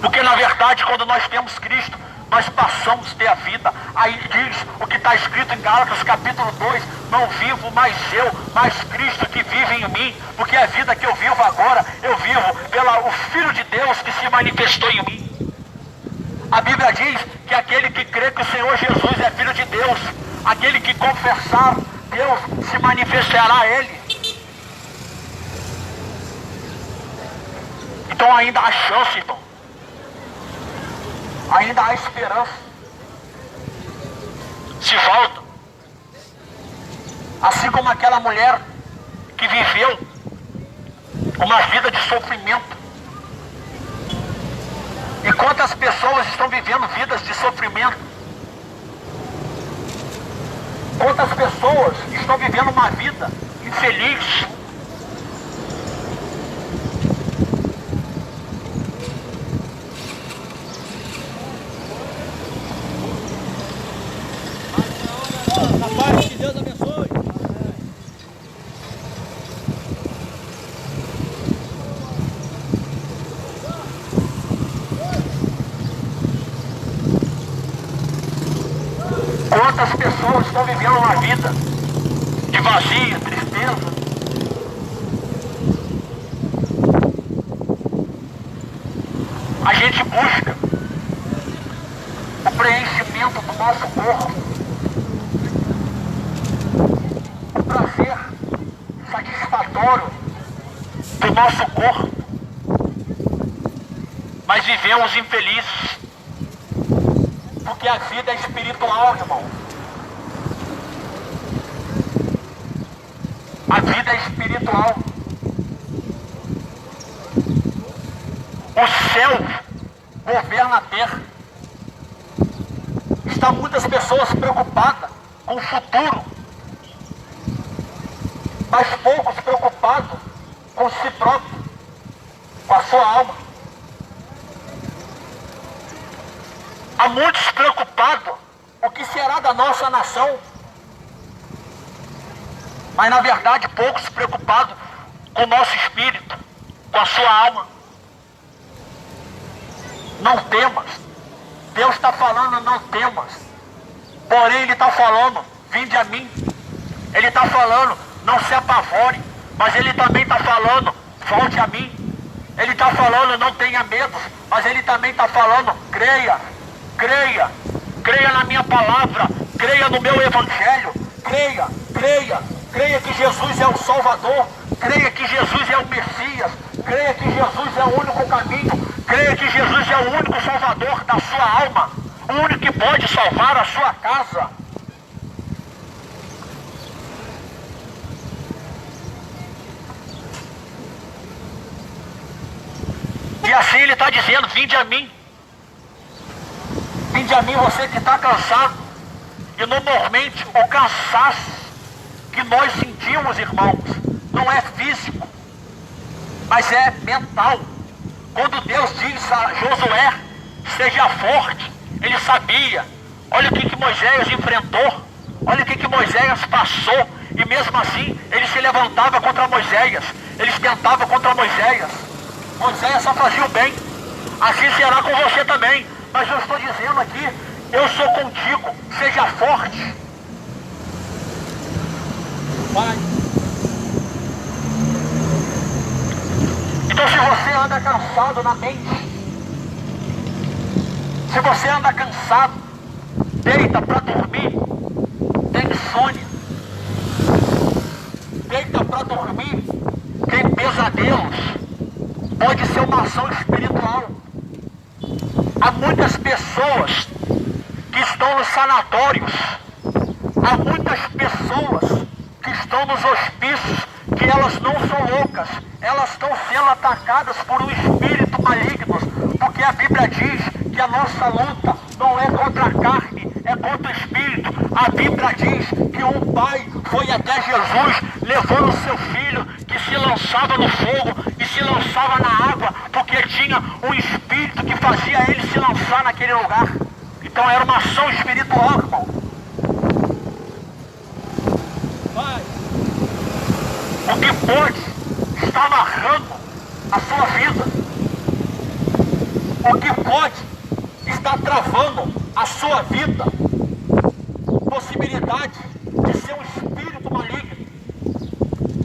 Porque na verdade, quando nós temos Cristo, nós passamos a ter a vida. Aí diz o que está escrito em Gálatas capítulo 2, não vivo mais eu, mas Cristo que vive em mim. Porque a vida que eu vivo agora, eu vivo pelo Filho de Deus que se manifestou em mim. A Bíblia diz que aquele que crê que o Senhor Jesus é Filho de Deus, aquele que confessar, Deus se manifestará a Ele. Então ainda há chance, irmão. Ainda há esperança. Se volta. Assim como aquela mulher que viveu uma vida de sofrimento. E quantas pessoas estão vivendo vidas de sofrimento? Quantas pessoas estão vivendo uma vida infeliz? Rapaz, que Deus abençoe. Quantas pessoas estão vivendo uma vida de vazio, tristeza? A gente busca o preenchimento do nosso corpo, o prazer satisfatório do nosso corpo. mas vivemos infelizes. Porque a vida é espiritual, irmão. A vida é espiritual. O céu governa a terra. Estão muitas pessoas preocupadas com o futuro, mas poucos preocupados com si próprio, com a sua alma. Há muitos preocupados o que será da nossa nação, mas na verdade poucos preocupados com o nosso espírito, com a sua alma. Não temas. Deus está falando, não temas. Porém Ele está falando, vinde a mim. Ele está falando, não se apavore. Mas Ele também está falando, volte a mim. Ele está falando, não tenha medo. Mas Ele também está falando, creia, creia, creia na minha palavra, creia no meu evangelho, creia, creia, creia que Jesus é o Salvador, creia que Jesus é o Messias, creia que Jesus é o único caminho, creia que Jesus é o único Salvador da sua alma, o único que pode salvar a sua casa. E assim Ele está dizendo, vinde a mim. Vinde a mim, você que está cansado. E normalmente o cansaço que nós sentimos, irmãos, não é físico, mas é mental. Quando Deus diz a Josué, seja forte, ele sabia. Olha o que Moisés enfrentou, olha o que Moisés passou, e mesmo assim ele se levantava contra Moisés, eles tentavam contra Moisés. Moisés só fazia o bem. Assim será com você também. Mas eu estou dizendo aqui, eu sou contigo, seja forte. Vai. Então se você anda cansado na mente, se você anda cansado, deita para dormir, tem insônia, deita para dormir, tem pesadelos, pode ser uma ação espiritual. Há muitas pessoas que estão nos sanatórios, há muitas pessoas que estão nos hospícios, que elas não são loucas, elas estão sendo atacadas por um espírito maligno, porque a Bíblia diz que a nossa luta não é contra a carne, é contra o espírito. A Bíblia diz que um pai foi até Jesus, levando o seu filho, que se lançava no fogo e se lançava na água, porque tinha um espírito que fazia ele se lançar naquele lugar. Então era uma ação espiritual, irmão. Vai. O que pode estar amarrando a sua vida, o que pode estar travando a sua vida, possibilidade de ser um espírito maligno,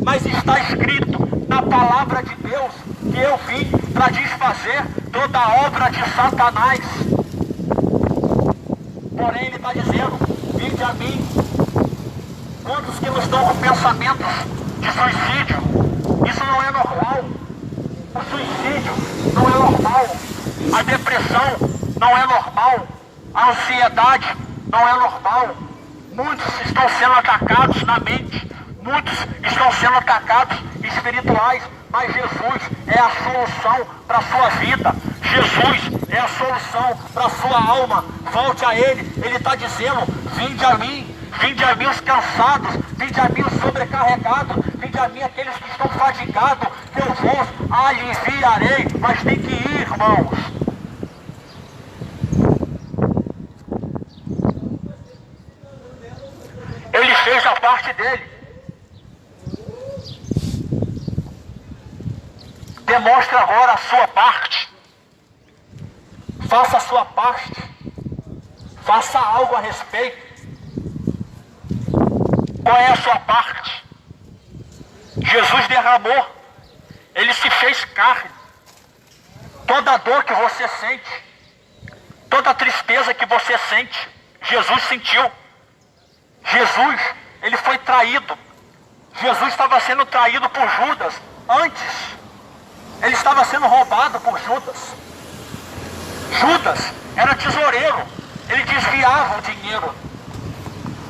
mas está escrito na palavra de Deus que eu vim para desfazer toda a obra de Satanás. Porém Ele está dizendo, vinde a mim. Quantos que não estão com pensamentos de suicídio? Isso não é normal. O suicídio não é normal. A depressão não é normal. A ansiedade não é normal. Muitos estão sendo atacados na mente. Muitos estão sendo atacados espirituais. Mas Jesus é a solução para a sua vida. Jesus é a solução para a sua alma. Volte a Ele. Ele está dizendo, vinde a mim. Vinde a mim os cansados, vinde a mim os sobrecarregados, vinde a mim aqueles que estão fadigados, que eu vos aliviarei. Mas tem que ir, irmãos. Ele fez a parte dele. Demonstre agora a sua parte. Faça a sua parte. Faça algo a respeito. Qual é a sua parte? Jesus derramou, Ele se fez carne. Toda dor que você sente, toda tristeza que você sente, Jesus sentiu. Jesus, Ele foi traído. Jesus estava sendo traído por Judas antes. Ele estava sendo roubado por Judas. Judas era tesoureiro, ele desviava o dinheiro.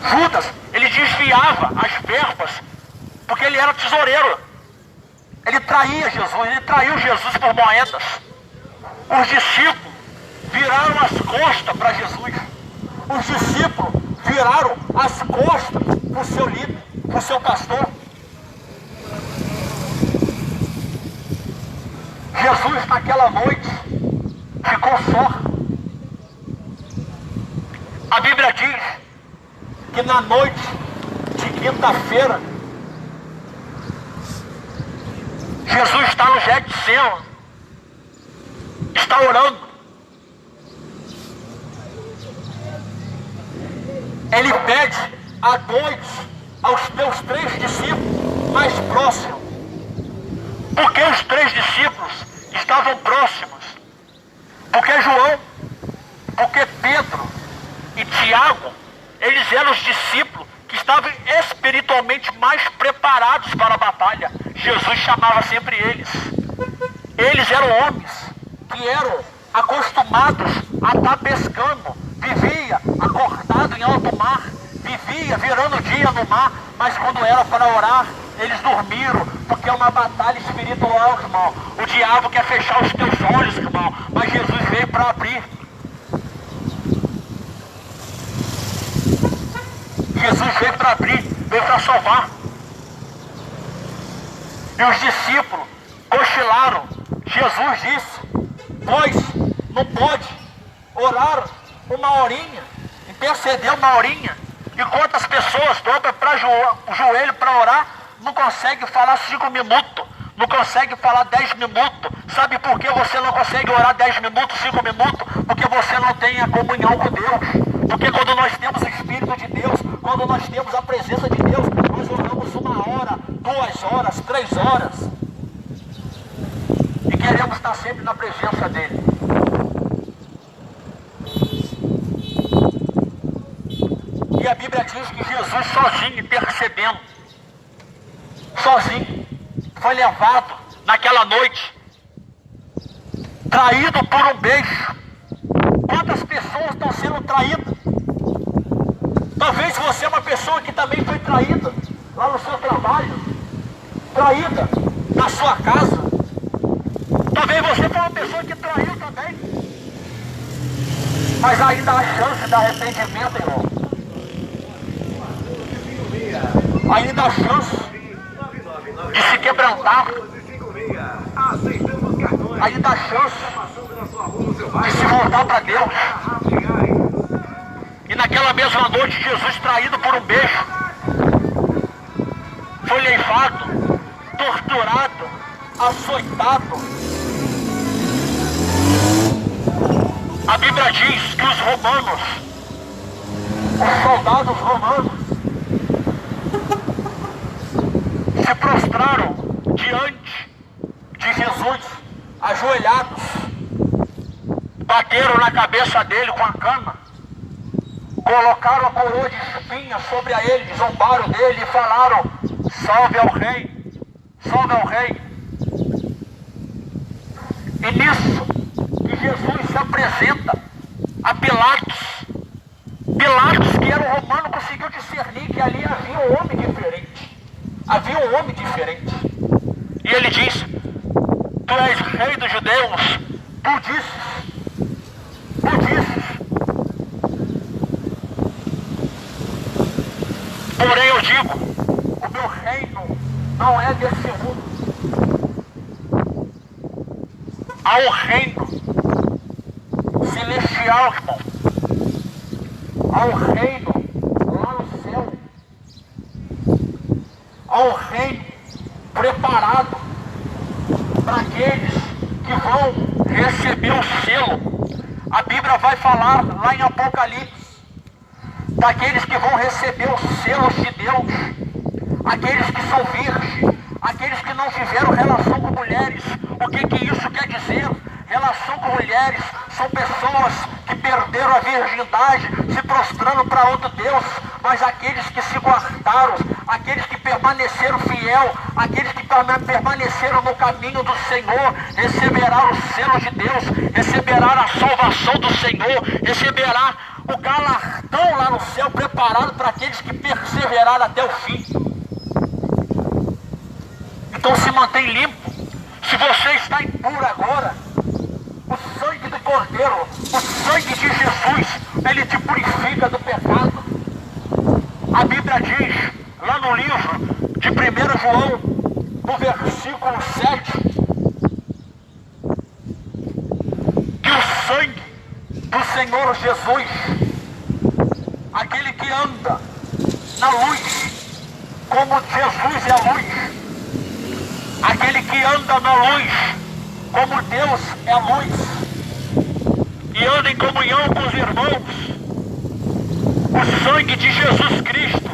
Judas, ele desviava as verbas, porque ele era tesoureiro. Ele traía Jesus, ele traiu Jesus por moedas. Os discípulos viraram as costas para Jesus. Os discípulos viraram as costas para o seu líder, para o seu pastor. Jesus naquela noite ficou só. A Bíblia diz que na noite de quinta-feira, Jesus está no Getsemane, está orando. Ele pede a dois, aos teus 3 discípulos mais próximos. Por que os 3 discípulos estavam próximos? Porque João, porque Pedro e Tiago, eles eram os discípulos que estavam espiritualmente mais preparados para a batalha. Jesus chamava sempre eles. Eles eram homens que eram acostumados a estar pescando, vivia acordado em alto mar, vivia virando dia no mar, mas quando era para orar, eles dormiram, porque é uma batalha espiritual, irmão. O diabo quer fechar os teus olhos, irmão, mas Jesus veio para abrir. Jesus veio para abrir, veio para salvar. E os discípulos cochilaram. Jesus disse: pois não pode orar uma horinha, interceder uma horinha. E quantas pessoas dobram para o joelho para orar, não consegue falar 5 minutos, não consegue falar 10 minutos. Sabe por que você não consegue orar 10 minutos, 5 minutos? Porque você não tem a comunhão com Deus. Porque quando nós temos o Espírito de Deus, quando nós temos a presença de Deus, nós oramos 1 hora, 2 horas, 3 horas. E queremos estar sempre na presença dEle. E a Bíblia diz que Jesus sozinho, intercedendo, sozinho, foi levado naquela noite, traído por um beijo. Quantas pessoas estão sendo traídas? Talvez você é uma pessoa que também foi traída lá no seu trabalho, traída na sua casa. Talvez você foi uma pessoa que traiu também. Mas ainda há chance de arrependimento, irmão. Ainda há chance de se quebrantar. Ainda há chance de se voltar para Deus. E naquela mesma noite, Jesus, traído por um beijo, foi levado, torturado, açoitado. A Bíblia diz que os romanos, os soldados romanos, se prostraram diante de Jesus, ajoelhados, bateram na cabeça dele com a cana, colocaram a coroa de espinhos sobre a ele, zombaram dele e falaram: salve ao rei, salve ao rei. E nisso que Jesus se apresenta a Pilatos. Pilatos, que era um romano, conseguiu discernir que ali havia um homem diferente. Havia um homem diferente. E ele disse: tu és rei dos judeus. Tu dizes. Porém eu digo, o meu reino não é desse mundo. Há um reino celestial, irmão. Há um reino lá no céu. Há um reino preparado para aqueles que vão receber o selo. A Bíblia vai falar lá em Apocalipse daqueles que vão receber os selos de Deus, aqueles que são virgens, aqueles que não tiveram relação com mulheres. O que isso quer dizer? Relação com mulheres são pessoas que perderam a virgindade, se prostrando para outro Deus, mas aqueles que se guardaram, aqueles que permaneceram permaneceram fiel, aqueles que permaneceram no caminho do Senhor, receberá o selo de Deus, receberá a salvação do Senhor, receberá o galardão lá no céu preparado para aqueles que perseveraram até o fim. Então se mantém limpo. Se você está impuro agora, o sangue do Cordeiro, o sangue de Jesus, ele te purifica do pecado. A Bíblia diz, lá no livro de 1 João, no versículo 7, que o sangue do Senhor Jesus, aquele que anda na luz, como Jesus é a luz, aquele que anda na luz, como Deus é a luz, e anda em comunhão com os irmãos, o sangue de Jesus Cristo,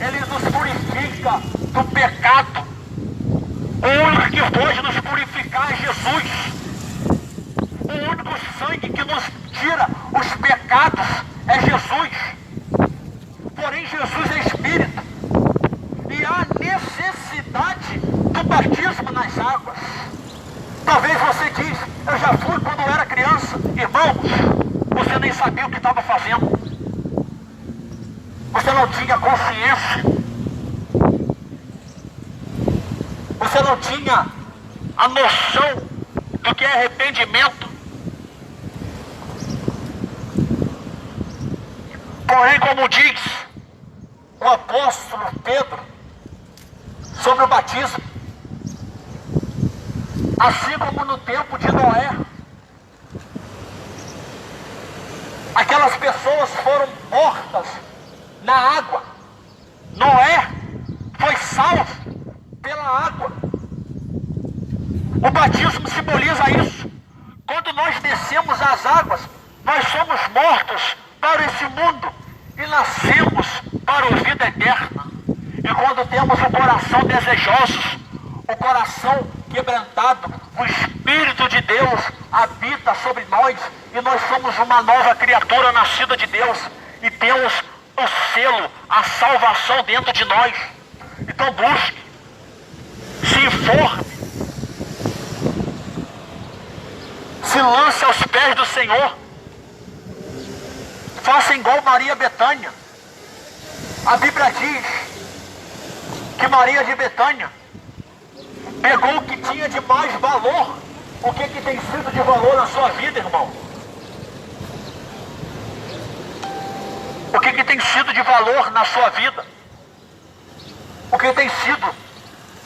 ele nos purifica do pecado. O único que pode nos purificar é Jesus. O único sangue que nos tira os pecados é Jesus. Porém, Jesus é Espírito. E há necessidade do batismo nas águas. Talvez você diz, eu já fui quando eu era criança. Irmãos, você nem sabia o que estava fazendo. Você não tinha consciência. Você não tinha a noção do que é arrependimento. Porém, como diz o apóstolo Pedro sobre o batismo, assim como no tempo de Noé, aquelas pessoas foram mortas na água. Noé foi salvo pela água. O batismo simboliza isso. Quando nós descemos as águas, nós somos mortos para esse mundo e nascemos para a vida eterna. E quando temos o coração desejoso, o coração quebrantado, o Espírito de Deus habita sobre nós e nós somos uma nova criatura nascida de Deus e temos o selo, a salvação dentro de nós. Então busque, se informe, se lance aos pés do Senhor, faça igual Maria Betânia. A Bíblia diz que Maria de Betânia pegou o que tinha de mais valor. O que tem sido de valor na sua vida, irmão? O que tem sido de valor na sua vida? O que tem sido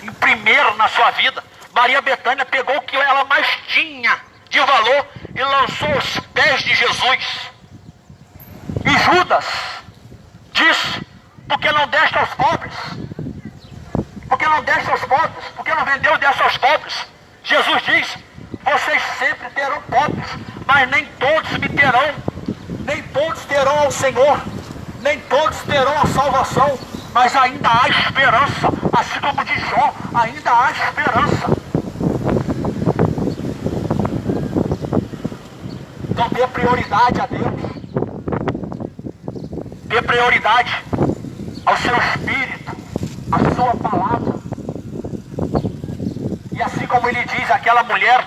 em primeiro na sua vida? Maria Betânia pegou o que ela mais tinha de valor e lançou aos pés de Jesus. E Judas disse, por que não deste aos pobres? Por que não deste aos pobres? Por que não vendeu e deste aos pobres? Jesus diz, vocês sempre terão pobres, mas nem todos me terão. Nem todos terão ao Senhor, nem todos terão a salvação, mas ainda há esperança, assim como de Jó, ainda há esperança. Então dê prioridade a Deus, dê prioridade ao seu Espírito, à sua palavra. E assim como ele diz àquela mulher,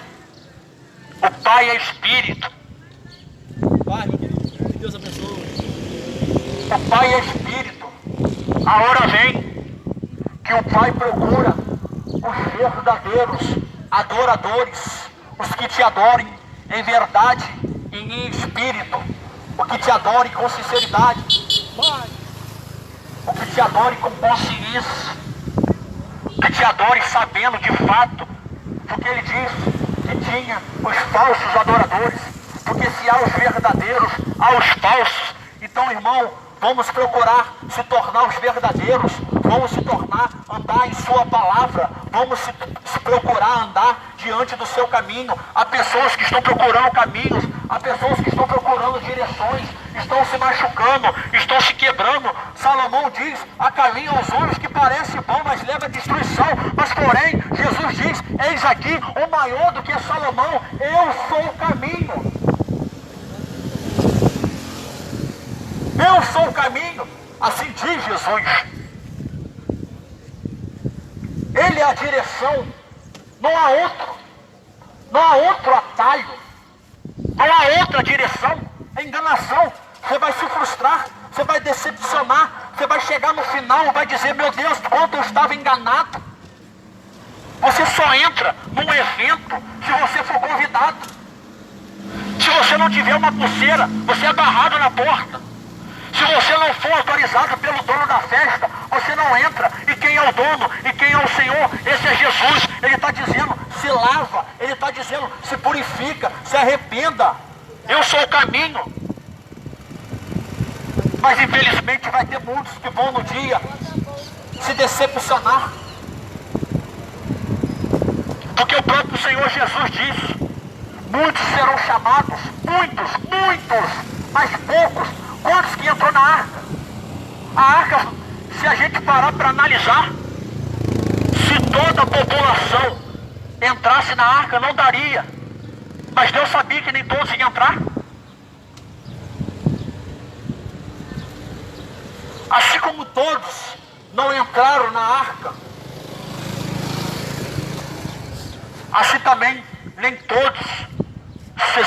o Pai é Espírito. Pai, meu querido, que Deus abençoe. O Pai é Espírito. A hora vem que o Pai procura os verdadeiros adoradores, os que te adorem em verdade e em espírito, o que te adorem com sinceridade, o que te adorem com consciência, o que te adorem sabendo de fato, porque ele diz que tinha os falsos adoradores, porque se há os verdadeiros, há os falsos. Então, irmão, vamos procurar se tornar os verdadeiros, vamos se tornar, andar em sua palavra, vamos se procurar andar diante do seu caminho. Há pessoas que estão procurando caminhos, há pessoas que estão procurando direções, estão se machucando, estão se quebrando. Salomão diz, há caminho aos olhos que parece bom, mas leva à destruição. Mas porém, Jesus diz, eis aqui o maior do que Salomão, eu sou o caminho. Eu sou o caminho, assim diz Jesus. direção, não há outro atalho, não há outra direção. É enganação. Você vai se frustrar, você vai decepcionar, você vai chegar no final e vai dizer: meu Deus, quanto eu estava enganado. Você só entra num evento se você for convidado. Se você não tiver uma pulseira, você é barrado na porta. Se você não for autorizado pelo dono da festa, você não entra. E quem é o dono? E quem é o Senhor? Esse é Jesus. Ele está dizendo: se lava. Ele está dizendo: se purifica, se arrependa. Eu sou o caminho. Mas infelizmente vai ter muitos que vão no dia se decepcionar. Porque o próprio Senhor Jesus disse: muitos serão chamados, muitos, mas poucos. Quantos que entrou na arca? A arca, se a gente parar para analisar, se toda a população entrasse na arca, não daria. Mas Deus sabia que nem todos iam entrar. Assim como todos não entraram na arca, assim também nem todos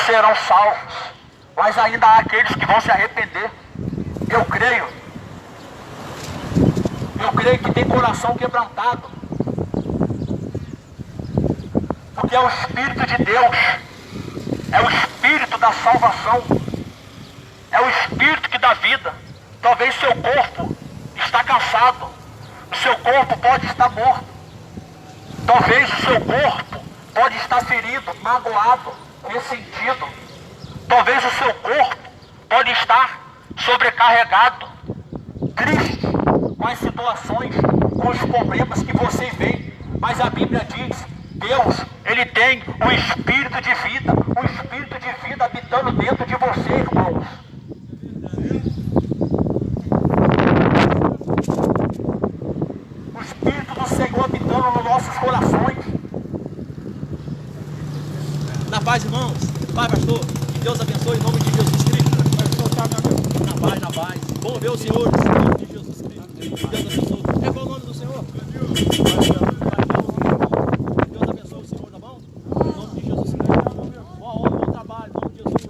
serão salvos. Mas ainda há aqueles que vão se arrepender. Eu creio que tem coração quebrantado, porque é o Espírito de Deus, é o Espírito da salvação, é o Espírito que dá vida. Talvez seu corpo está cansado, o seu corpo pode estar morto, talvez o seu corpo pode estar ferido, magoado, ressentido, talvez o seu corpo pode estar sobrecarregado, triste com as situações, com os problemas que você vê. Mas a Bíblia diz: Deus, Ele tem o Espírito de vida, o Espírito de vida habitando dentro de você, irmãos. O Espírito do Senhor habitando nos nossos corações. Na paz, irmãos. Pai, pastor, que Deus abençoe em nome de Jesus Cristo. Na paz. Bom ver o Senhor em nome de Jesus Cristo. Que Deus abençoe. É qual o nome do Senhor? Deus abençoe o Senhor, tá bom? Em nome de Jesus Cristo. Boa obra, bom trabalho, em nome de Jesus.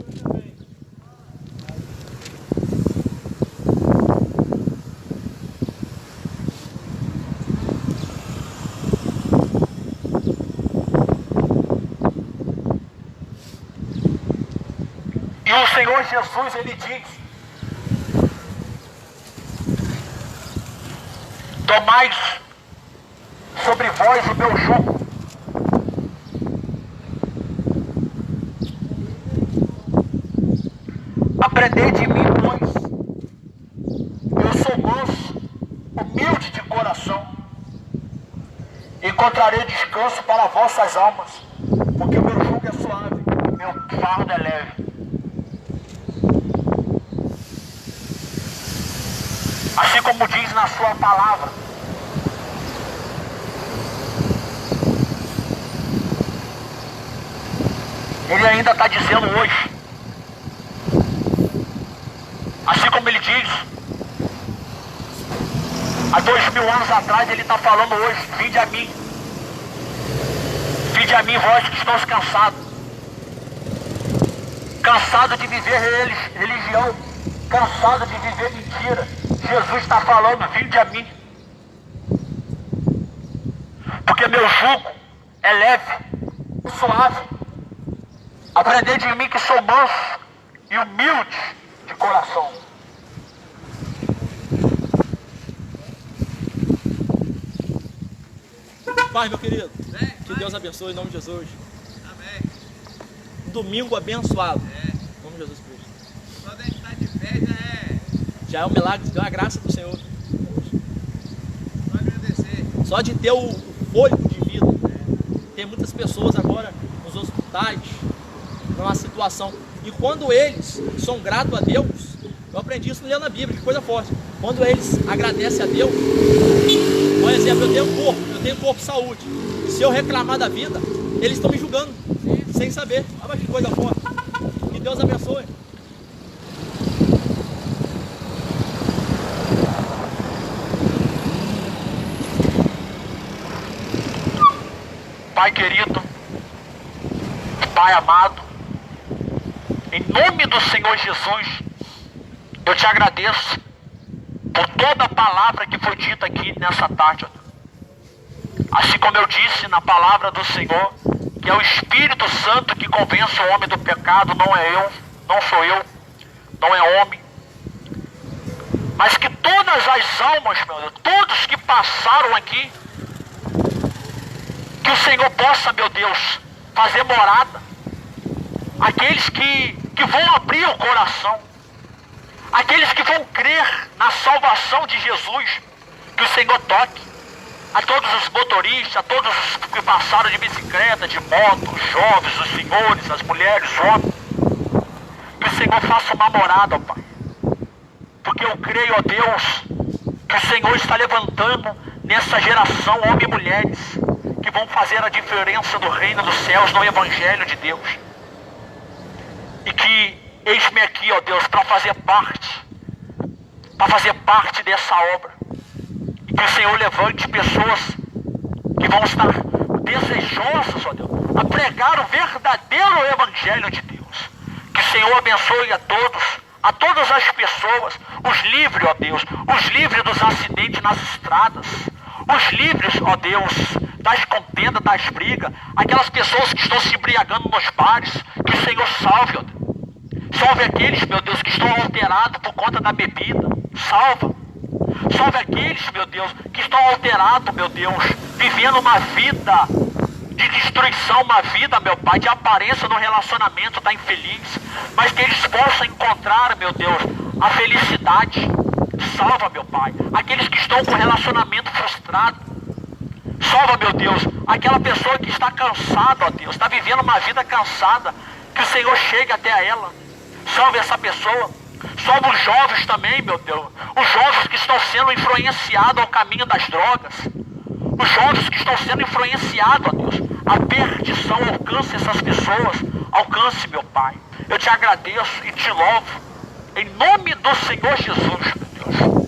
E o Senhor Jesus, Ele diz: tomai sobre vós o meu jugo. Aprendei de mim, pois eu sou manso, humilde de coração. Encontrarei descanso para vossas almas, porque o meu jugo é suave, meu fardo é leve. Assim como diz na sua palavra, Ele ainda está dizendo hoje, assim como Ele diz há 2000 anos atrás, Ele está falando hoje: vinde a mim, vós que estão cansados de viver religião, cansados de viver mentira. Jesus está falando: vinde a mim, porque meu jugo é leve, suave. Aprendei de mim que sou manso e humilde de coração. Pai, meu querido, que Deus abençoe em nome de Jesus. Amém. Domingo abençoado. Em nome de Jesus Cristo. Só de estar de pé Já é um milagre, já é a graça do Senhor. só agradecer. Só de ter o fôlego de vida. Tem muitas pessoas agora nos hospitais, numa situação. E quando eles são gratos a Deus, eu aprendi isso lendo a Bíblia, que coisa forte. Quando eles agradecem a Deus, por exemplo, eu tenho corpo de saúde. Se eu reclamar da vida, eles estão me julgando, sem saber. Olha que coisa forte. Que Deus abençoe. Pai querido, Pai amado, em nome do Senhor Jesus, eu te agradeço por toda a palavra que foi dita aqui nessa tarde, ó Deus. Assim como eu disse na palavra do Senhor, que é o Espírito Santo que convence o homem do pecado, não é eu, não sou eu, não é homem. Mas que todas as almas, meu Deus, todos que passaram aqui, que o Senhor possa, meu Deus, fazer morada. Aqueles que vão abrir o coração, aqueles que vão crer na salvação de Jesus, que o Senhor toque a todos os motoristas, a todos os que passaram de bicicleta, de moto, os jovens, os senhores, as mulheres, os homens. Que o Senhor faça uma morada, ó Pai. Porque eu creio, ó Deus, que o Senhor está levantando nessa geração homens e mulheres que vão fazer a diferença do reino dos céus no Evangelho de Deus. E que eis-me aqui, ó Deus, para fazer parte dessa obra. E que o Senhor levante pessoas que vão estar desejosas, ó Deus, a pregar o verdadeiro Evangelho de Deus. Que o Senhor abençoe a todas as pessoas, os livre, ó Deus, os livre dos acidentes nas estradas, os livres, ó Deus, das contendas, das brigas, aquelas pessoas que estão se embriagando nos bares, que o Senhor salve, ó Deus. Salve aqueles, meu Deus, que estão alterados por conta da bebida, salva. Salve aqueles, meu Deus, que estão alterados, meu Deus, vivendo uma vida de destruição, uma vida, meu Pai, de aparência no relacionamento da infeliz, mas que eles possam encontrar, meu Deus, a felicidade. Salva, meu Pai, aqueles que estão com relacionamento frustrado. Salva, meu Deus, aquela pessoa que está cansada, ó Deus, está vivendo uma vida cansada, que o Senhor chegue até ela. Salve essa pessoa. Salve os jovens também, meu Deus, os jovens que estão sendo influenciados ao caminho das drogas, os jovens que estão sendo influenciados, ó Deus, a perdição. Alcance essas pessoas, alcance, meu Pai. Eu te agradeço e te louvo, em nome do Senhor Jesus, meu Deus.